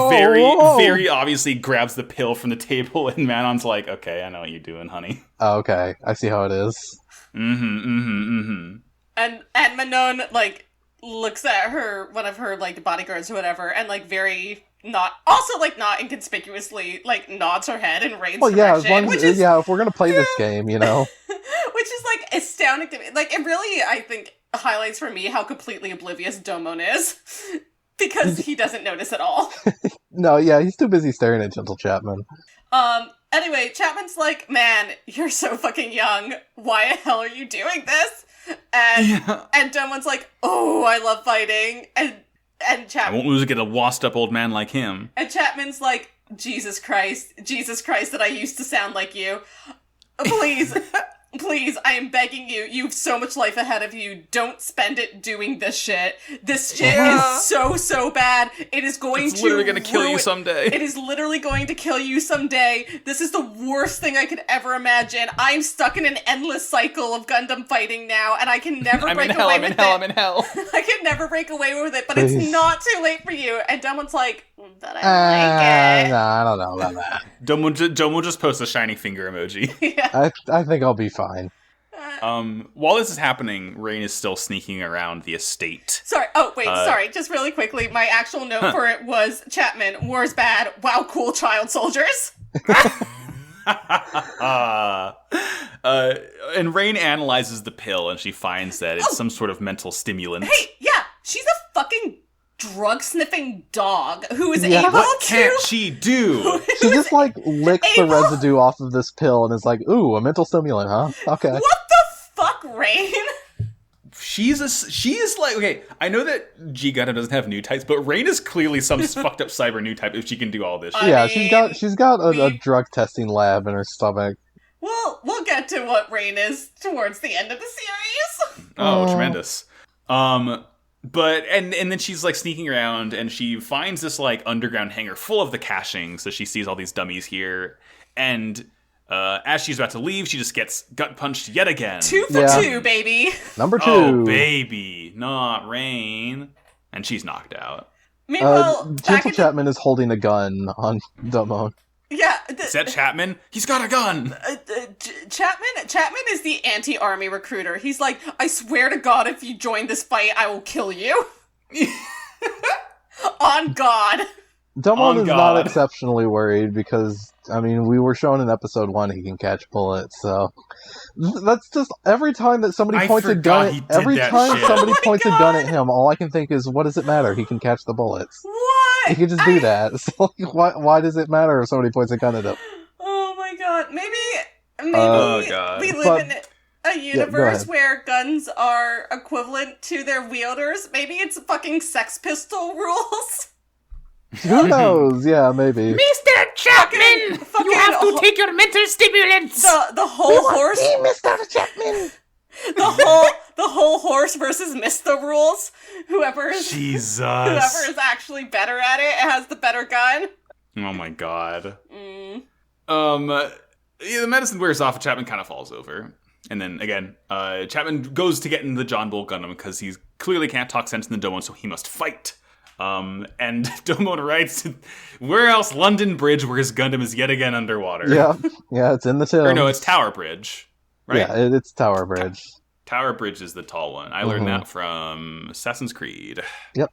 Very obviously grabs the pill from the table, and Manon's like, okay, I know what you're doing, honey. Oh, okay, I see how it is. And Manon like looks at one of her like bodyguards or whatever, and like not inconspicuously like nods her head in Rain's direction. As long as, if we're gonna play this game, you know. Which is like astounding to me. Like it really, I think, highlights for me how completely oblivious Domon is. Because he doesn't notice at all. No, yeah, he's too busy staring at Gentle Chapman. Anyway, Chapman's like, man, you're so fucking young. Why the hell are you doing this? And Domon's like, oh, I love fighting. And Chapman, I won't lose against a washed up old man like him. And Chapman's like, Jesus Christ, that I used to sound like you. Please, I am begging you. You have so much life ahead of you. Don't spend it doing this shit. This shit is so bad. It's literally going to kill you someday. It is literally going to kill you someday. This is the worst thing I could ever imagine. I'm stuck in an endless cycle of Gundam fighting now, and I can never break away with it. I'm in hell. I can never break away with it, but it's not too late for you. And Domon's like, but I like it. No, I don't know about that. Domo just posts a shining finger emoji. Yeah. I think I'll be fine. While this is happening, Rain is still sneaking around the estate. Sorry. Oh, wait. Sorry. Just really quickly, my actual note for it was Chapman, war's bad. Wow, cool child soldiers. And Rain analyzes the pill, and she finds that it's some sort of mental stimulant. Hey, yeah, she's a fucking drug-sniffing dog who is able what to... can't she do? She just, like, licks the residue off of this pill and is like, ooh, a mental stimulant, huh? Okay. What the fuck, Rain? She is like, okay, I know that G Gundam doesn't have new types, but Rain is clearly some fucked up cyber new type if she can do all this shit. Yeah, she's got a drug testing lab in her stomach. Well, we'll get to what Rain is towards the end of the series. Oh, tremendous. But, and then she's, like, sneaking around, and she finds this, like, underground hangar full of the caching, so she sees all these dummies here, and as she's about to leave, she just gets gut-punched yet again. 2 for 2, baby! Number 2! Oh, baby! Not Rain. And she's knocked out. Meanwhile, Gentle Chapman is holding a gun on Domon. Yeah. Is that Chapman? He's got a gun! Chapman is the anti-army recruiter. He's like, I swear to God, if you join this fight, I will kill you. On God. Domon is not exceptionally worried because, I mean, we were shown in episode 1 he can catch bullets, so... That's just, every time that somebody points a gun at him, all I can think is, what does it matter? He can catch the bullets. What? He can just do that. So, why does it matter if somebody points a gun at him? Oh my God. Maybe we live in a universe where guns are equivalent to their wielders. Maybe it's fucking Sex Pistol rules. Who knows? Yeah, maybe. Mr. Chapman! You have to take your mental stimulants! The whole horse... Mr. Chapman! The whole horse versus Mista rules. Whoever is actually better at it has the better gun. Oh my God. The medicine wears off and Chapman kind of falls over. And then, again, Chapman goes to get in the John Bull Gundam because he clearly can't talk sense in the Domon, so he must fight. And Domon writes, where else? London Bridge, where his Gundam is yet again underwater. Yeah, it's in the Thames. Or no, it's Tower Bridge, right? Yeah, it's Tower Bridge. Tower Bridge is the tall one. I learned that from Assassin's Creed. Yep.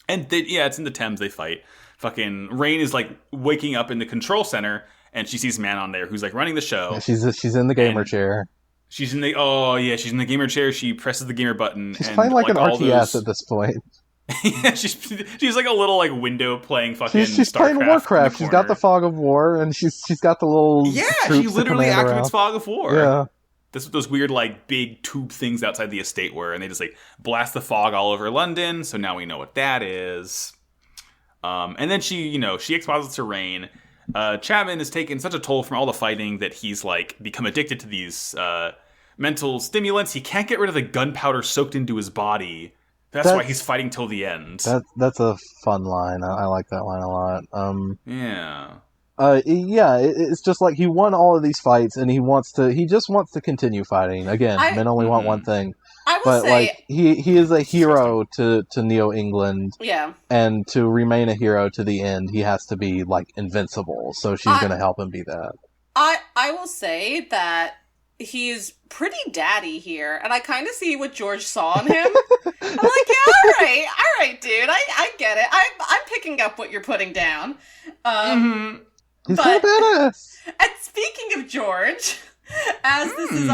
It's in the Thames, they fight. Fucking Rain is, like, waking up in the control center, and she sees Manon there who's, like, running the show. Yeah, she's in the gamer chair. She's in the gamer chair. She presses the gamer button. She's playing like an RTS at this point. Yeah, she's like a little like window playing fucking. She's playing Warcraft. She's got the Fog of War, and she's got the little. Yeah, she literally activates Fog of War. Yeah, this those weird like big tube things outside the estate were, and they just like blast the fog all over London. So now we know what that is. And then she exposits to Rain. Chapman has taken such a toll from all the fighting that he's like become addicted to these mental stimulants. He can't get rid of the gunpowder soaked into his body. That's why he's fighting till the end. That's a fun line. I like that line a lot. Yeah. It's just like he won all of these fights, and he just wants to continue fighting. Again, men only want one thing. I will say, like he is a hero to Neo England. Yeah. And to remain a hero to the end, he has to be like invincible. So she's going to help him be that. I will say that he's pretty daddy here, and I kind of see what George saw in him. I'm like, yeah, all right, dude, I get it. I'm picking up what you're putting down. He's kind of badass. And speaking of George, as this is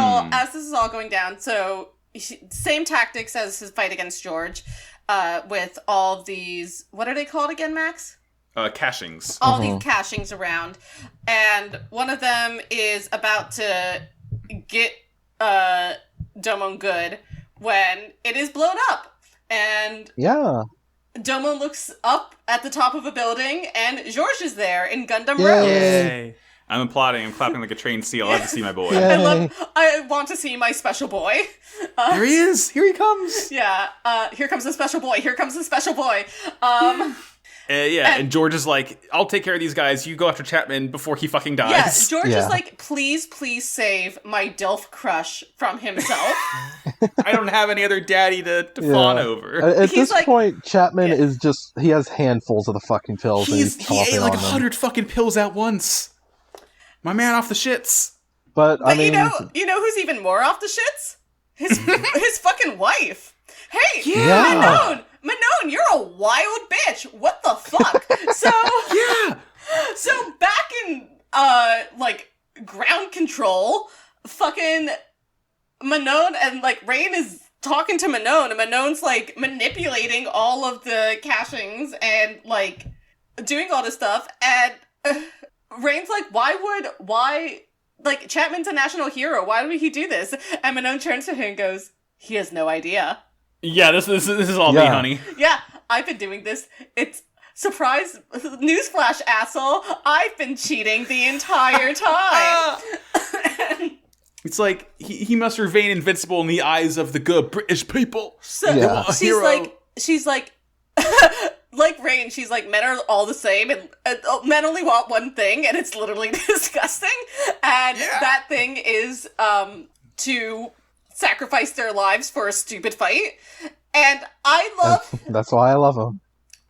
all going down, so same tactics as his fight against George, with all these, what are they called again, Max? Cachings. All these cachings around, and one of them is about to get Domon good when it is blown up, and Domon looks up at the top of a building, and George is there in Gundam robes. Yay! I'm applauding. I'm clapping like a trained seal. I love to see my boy. I want to see my special boy. There he is. Here he comes. Yeah. Here comes the special boy. Here comes the special boy. And George is like, I'll take care of these guys. You go after Chapman before he fucking dies. Yeah, George is like, please save my DILF crush from himself. I don't have any other daddy to fawn over. At this point, Chapman is just, he has handfuls of the fucking pills. He ate like 100 fucking pills at once. My man off the shits. But I mean, you know who's even more off the shits? His fucking wife. Hey, Manon, you're a wild bitch. What the fuck? So back in like ground control, fucking Manon and like Rain is talking to Manon, and Manon's like manipulating all of the cachings and like doing all this stuff, and Rain's like, why like Chapman's a national hero, why would he do this? And Manon turns to him and goes, he has no idea. Yeah, this is all me, honey. Yeah, I've been doing this. It's surprise, newsflash, asshole. I've been cheating the entire time. It's like he must remain invincible in the eyes of the good British people. So she's like, like Rain. She's like, men are all the same, and men only want one thing, and it's literally disgusting. And that thing is to sacrifice their lives for a stupid fight. And I love... That's why I love him.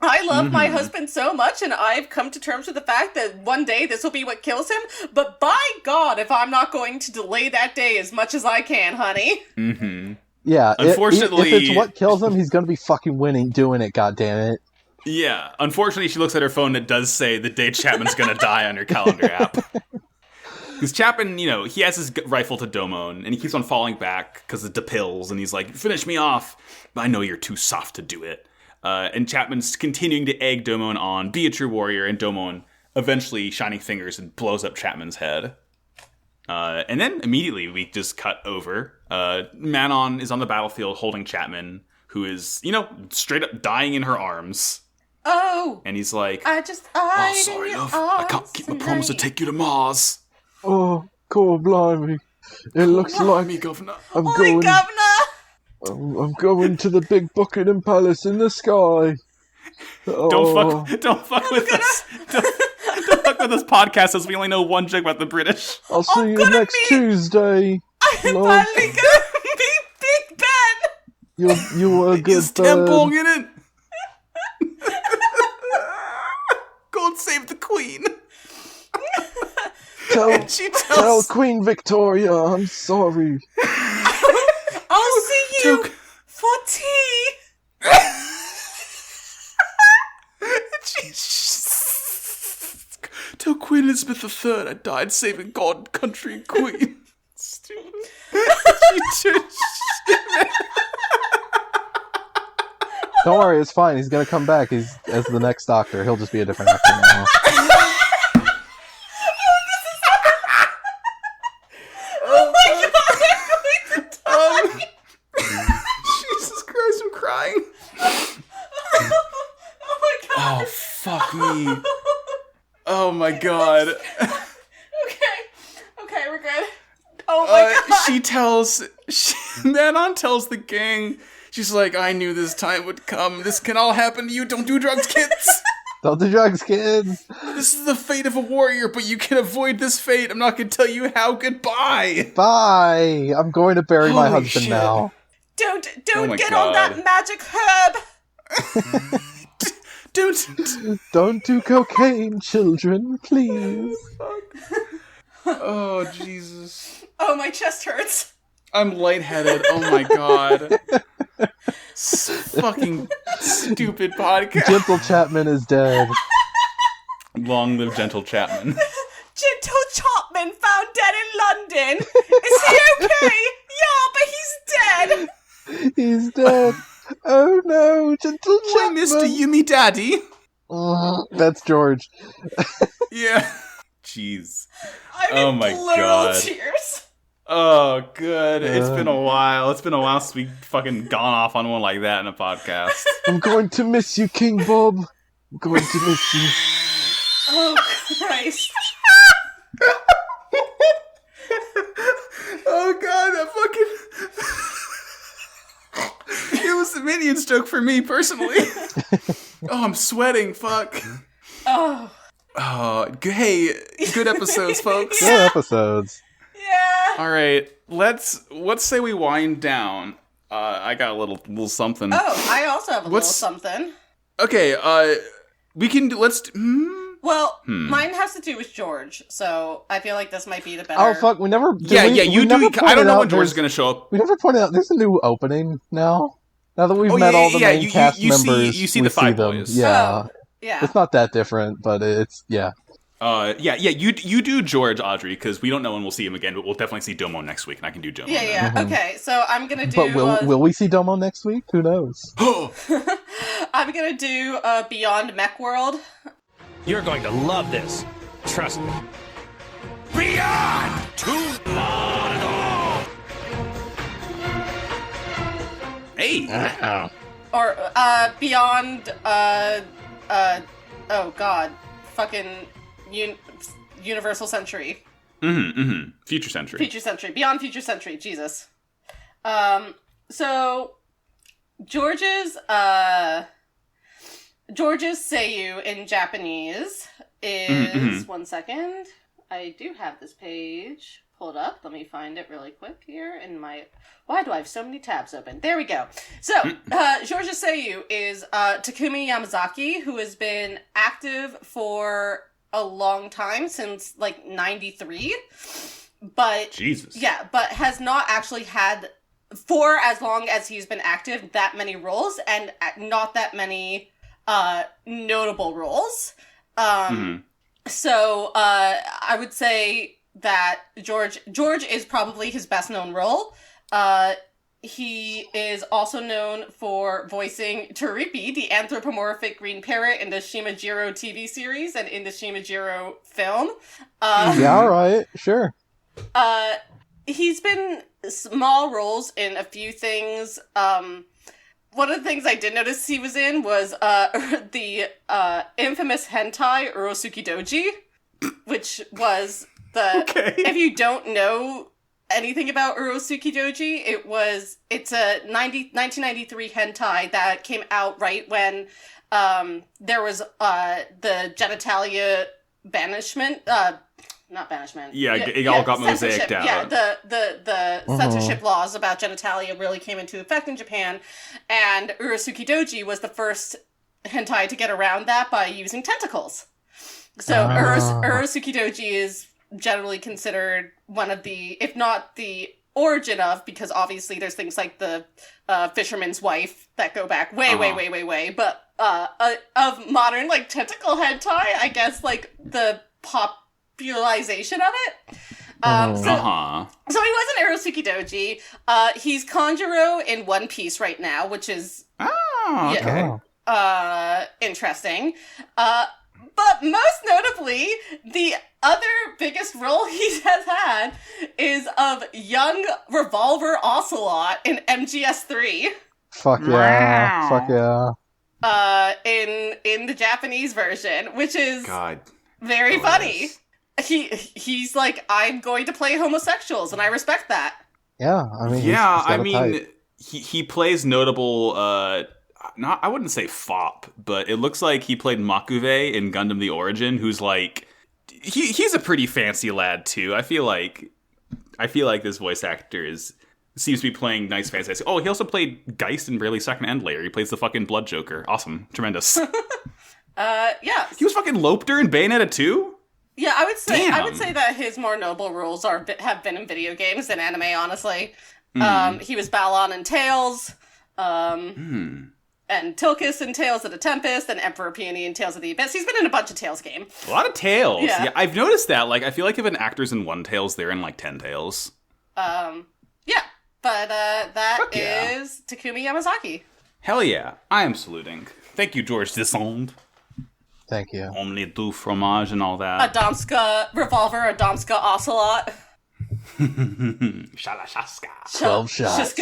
I love my husband so much, and I've come to terms with the fact that one day this will be what kills him, but by God, if I'm not going to delay that day as much as I can, honey. Mm-hmm. Yeah, unfortunately... If it's what kills him, he's gonna be fucking doing it, goddammit. Yeah, unfortunately she looks at her phone and it does say the day Chapman's gonna die on her calendar app. Because Chapman, he has his rifle to Domon, and he keeps on falling back because of the pills, and he's like, finish me off, but I know you're too soft to do it. And Chapman's continuing to egg Domon on, be a true warrior, and Domon eventually shining fingers and blows up Chapman's head. And then immediately we just cut over. Manon is on the battlefield holding Chapman, who is, straight up dying in her arms. Oh! And he's like, sorry, love, I can't keep my promise to take you to Mars. Oh, God blimey. It looks like me, Governor. I'm going to the big Buckingham Palace in the sky. Oh. Don't fuck with us. Don't fuck with this podcast, as we only know one joke about the British. I'll see you next Tuesday. I'm finally gonna meet Big Ben. You were a good Is Tempong in it? God save the Queen. Tell Queen Victoria I'm sorry. I'll see you for tea. Tell Queen Elizabeth III I died saving God, country, and Queen. Stupid. Don't worry, it's fine. He's gonna come back. He's as the next Doctor. He'll just be a different actor now. Jesus Christ, I'm crying. Oh my God. Oh, fuck me. Oh my God. Okay, we're good. Oh my God. Manon tells the gang, she's like, I knew this time would come. This can all happen to you. Don't do drugs, kids. Don't do drugs, kids. This is the fate of a warrior, but you can avoid this fate. I'm not going to tell you how. Goodbye. Bye. I'm going to bury my husband now. Don't get on that magic herb. Don't do cocaine, children, please. Oh, Jesus. Oh, my chest hurts. I'm lightheaded. Oh my god. Fucking stupid podcast. Gentle Chapman is dead. Long live Gentle Chapman. Gentle Chapman found dead in London. Is he okay? Yeah, but he's dead. He's dead. Oh no, Gentle Chapman. Why, Mr. Yumi Daddy? That's George. Yeah. Jeez. I'm in literal tears. Oh, good. It's been a while. It's been a while since we fucking gone off on one like that in a podcast. I'm going to miss you, King Bob. I'm going to miss you. Oh, Christ. Oh, God, that fucking... It was the Minions joke for me, personally. Oh, I'm sweating. Fuck. Oh. Oh, hey, good episodes, folks. Good episodes. Yeah. All right, let's say we wind down. I got a little something. Oh, I also have a little something. Okay, we can do. Well, mine has to do with George, so I feel like this might be the better. Oh fuck, we never. You do. I don't know when George is going to show up. We never pointed out there's a new opening now. Now that we've met all the main cast members, you see the five boys. Yeah. Oh, yeah. It's not that different, but it's yeah. You do George, Audrey, because we don't know when we'll see him again, but we'll definitely see Domo next week, and I can do Domo. Yeah. Mm-hmm. Okay, so I'm gonna do. But will we see Domo next week? Who knows? I'm gonna do Beyond Mech World. You're going to love this. Trust me. Beyond tomorrow. Hey. Or Beyond. Oh God. Fucking Universal Century. Future Century. Future Century. Beyond Future Century. Jesus. So George's seiyuu in Japanese is 1 second. I do have this page pulled up. Let me find it really quick here in my... Why do I have so many tabs open? There we go. So, George's seiyuu is Takumi Yamazaki, who has been active for a long time, since, like, 93. But... Jesus. Yeah, but has not actually had, for as long as he's been active, that many roles, and not that many notable roles. So, I would say that George is probably his best known role. He is also known for voicing Toripi, the anthropomorphic green parrot, in the Shimajiro TV series and in the Shimajiro film. Yeah, alright, sure. He's been small roles in a few things. One of the things I did notice he was in was the infamous hentai Urosuki Doji, which was the... Okay. If you don't know anything about Urosuki Doji, it's a 1993 hentai that came out right when there was the genitalia banishment... not banishment. Yeah, it all got mosaicked out. Yeah, the censorship laws about genitalia really came into effect in Japan, and Urosuki Doji was the first hentai to get around that by using tentacles. So Urosuki Doji is generally considered one of the, if not the origin of, because obviously there's things like the Fisherman's Wife that go back way, but of modern, like, tentacle hentai, I guess, like, the popularization of it. So he wasn't Urosuki Doji. He's Kanjuro in One Piece right now, which is interesting. But most notably, the other biggest role he has had is of young Revolver Ocelot in MGS3. Fuck yeah. Fuck yeah. In the Japanese version, which is very funny. He's like, I'm going to play homosexuals, and I respect that. Yeah, I mean, he's got a type. he plays notable. I wouldn't say fop, but it looks like he played Makuve in Gundam: The Origin, who's like he's a pretty fancy lad too. I feel like this voice actor seems to be playing nice fancy. Oh, he also played Geist in Bravely Second End Layer. He plays the fucking Blood Joker. Awesome, tremendous. Yeah, he was fucking Lopter in Bayonetta 2. Yeah, I would Damn. say that his more noble roles have been in video games than anime. Honestly, he was Balon in Tales, and Tilkus in Tales of the Tempest, and Emperor Peony in Tales of the Abyss. He's been in a bunch of Tales games. A lot of Tales. Yeah, I've noticed that. Like, I feel like if an actor's in one Tales, they're in like 10 Tales. Yeah, but that is Takumi Yamazaki. Hell yeah, I am saluting. Thank you, George Descend. Thank you. Omelette du fromage and all that. Adamska Revolver, Adamska Ocelot. Shalashaska. 12 shots.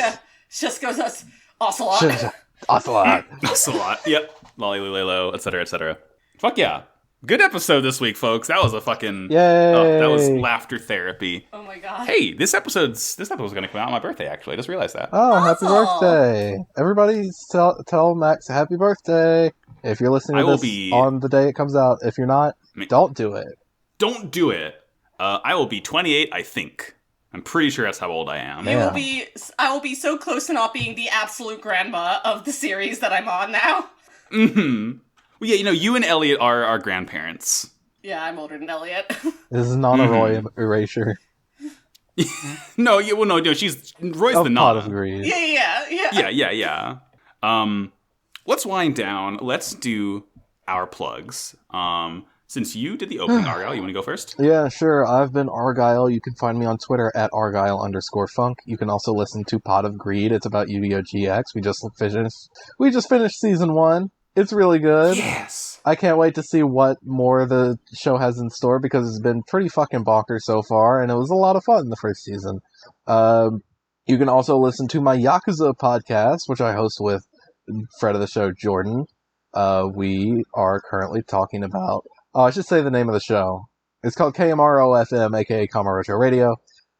Shiska's Ocelot. Ocelot. Ocelot. Yep. Lolly Lulelo, etc., etc. Fuck yeah. Good episode this week, folks. That was a fucking... Yay! Oh, that was laughter therapy. Oh my god. Hey, this episode's going to come out on my birthday, actually. I just realized that. Oh, happy birthday. Everybody tell Max happy birthday. If you're listening to this on the day it comes out. If you're not, don't do it. Don't do it. I will be 28, I think. I'm pretty sure that's how old I am. I will be so close to not being the absolute grandma of the series that I'm on now. Mm-hmm. Well, yeah, you and Elliot are our grandparents. Yeah, I'm older than Elliot. This is not a Roy erasure. No, she's Roy's the Pot Nana. of Greed. Yeah. Let's wind down. Let's do our plugs. Since you did the opening, Argyle, you want to go first? Yeah, sure. I've been Argyle. You can find me on Twitter at Argyle_funk. You can also listen to Pot of Greed. It's about Yu-Gi-Oh! GX. We just finished season 1. It's really good. Yes. I can't wait to see what more the show has in store because it's been pretty fucking bonkers so far, and it was a lot of fun the first season. You can also listen to my Yakuza podcast, which I host with friend of the show, Jordan. We are currently talking about... Oh, I should say the name of the show. It's called KMRO-FM, aka Kamarocho Radio.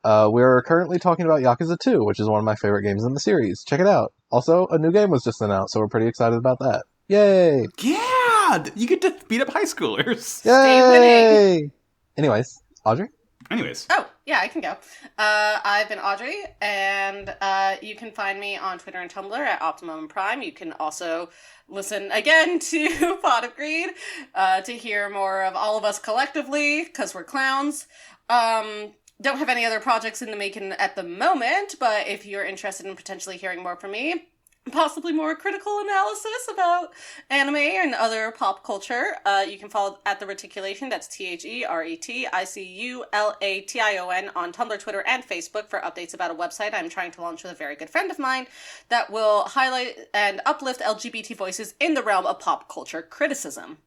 We're currently talking about Yakuza 2, which is one of my favorite games in the series. Check it out. Also, a new game was just announced, so we're pretty excited about that. Yay! Yeah! You get to beat up high schoolers. Yay! Anyways, Audrey? Oh, yeah, I can go. I've been Audrey, and you can find me on Twitter and Tumblr at Optimum Prime. You can also listen again to Pot of Greed to hear more of all of us collectively, because we're clowns. Don't have any other projects in the making at the moment, but if you're interested in potentially hearing more from me, possibly more critical analysis about anime and other pop culture, you can follow at The Reticulation. That's TheReticulation on Tumblr, Twitter, and Facebook for updates about a website I'm trying to launch with a very good friend of mine that will highlight and uplift LGBT voices in the realm of pop culture criticism.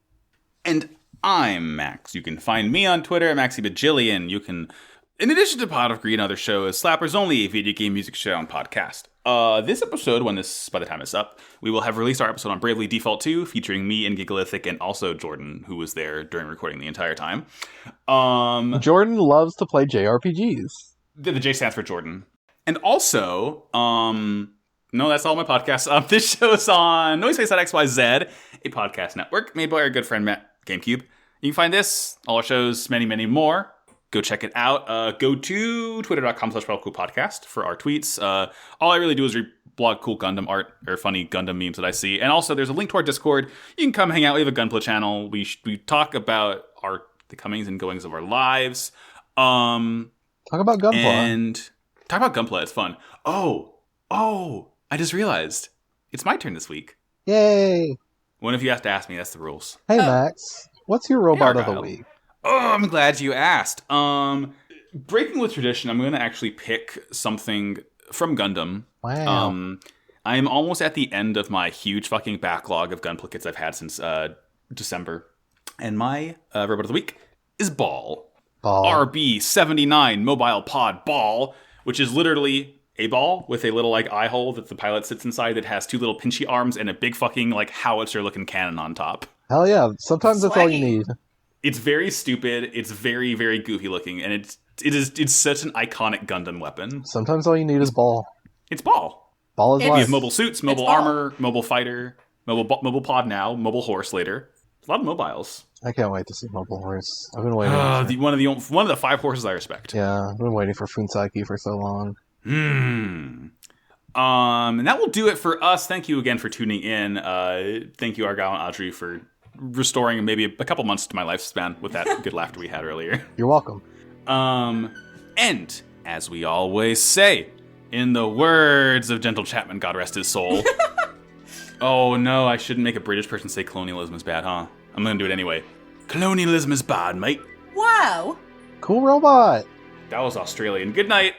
And I'm Max. You can find me on Twitter at MaxyBajillion. You can, in addition to Pot of Greed and other shows, Slappers Only, a video game music show and podcast. This episode, by the time it's up, we will have released our episode on Bravely Default 2, featuring me and Gigalithic and also Jordan, who was there during recording the entire time. Jordan loves to play JRPGs. The J stands for Jordan. And also, no, that's all my podcasts. This show is on Noiseface.xyz, a podcast network made by our good friend Matt GameCube. You can find this, all our shows, many, many more. Go check it out. Go to twitter.com/podcast for our tweets. All I really do is blog cool Gundam art or funny Gundam memes that I see. And also, there's a link to our Discord. You can come hang out. We have a Gunpla channel. We talk about the comings and goings of our lives. Talk about Gunpla. And talk about Gunpla. It's fun. Oh, I just realized. It's my turn this week. Yay. One of you has to ask me. That's the rules. Hey, Max. What's your robot of the week? Oh, I'm glad you asked. Breaking with tradition, I'm going to actually pick something from Gundam. Wow. I am almost at the end of my huge fucking backlog of Gunpla kits I've had since December. And my robot of the week is Ball. RB-79 Mobile Pod Ball, which is literally a ball with a little eye hole that the pilot sits inside that has two little pinchy arms and a big fucking howitzer looking cannon on top. Hell yeah. Sometimes that's all you need. It's very stupid. It's very, very goofy looking, and it's such an iconic Gundam weapon. Sometimes all you need is ball. It's ball. Ball is You life. have mobile suits, mobile armor, mobile fighter, mobile pod now, mobile horse later. A lot of mobiles. I can't wait to see Mobile Horse. I've been waiting. One of the 5 horses I respect. Yeah, I've been waiting for Funsaki for so long. And that will do it for us. Thank you again for tuning in. Thank you, Argyle and Audrey, for restoring maybe a couple months to my lifespan with that good laughter we had earlier. You're welcome. And as we always say, in the words of Gentle Chapman, God rest his soul. Oh no, I shouldn't make a British person say colonialism is bad, huh? I'm gonna do it anyway. Colonialism is bad, mate. Wow. Cool robot. That was Australian. Good night.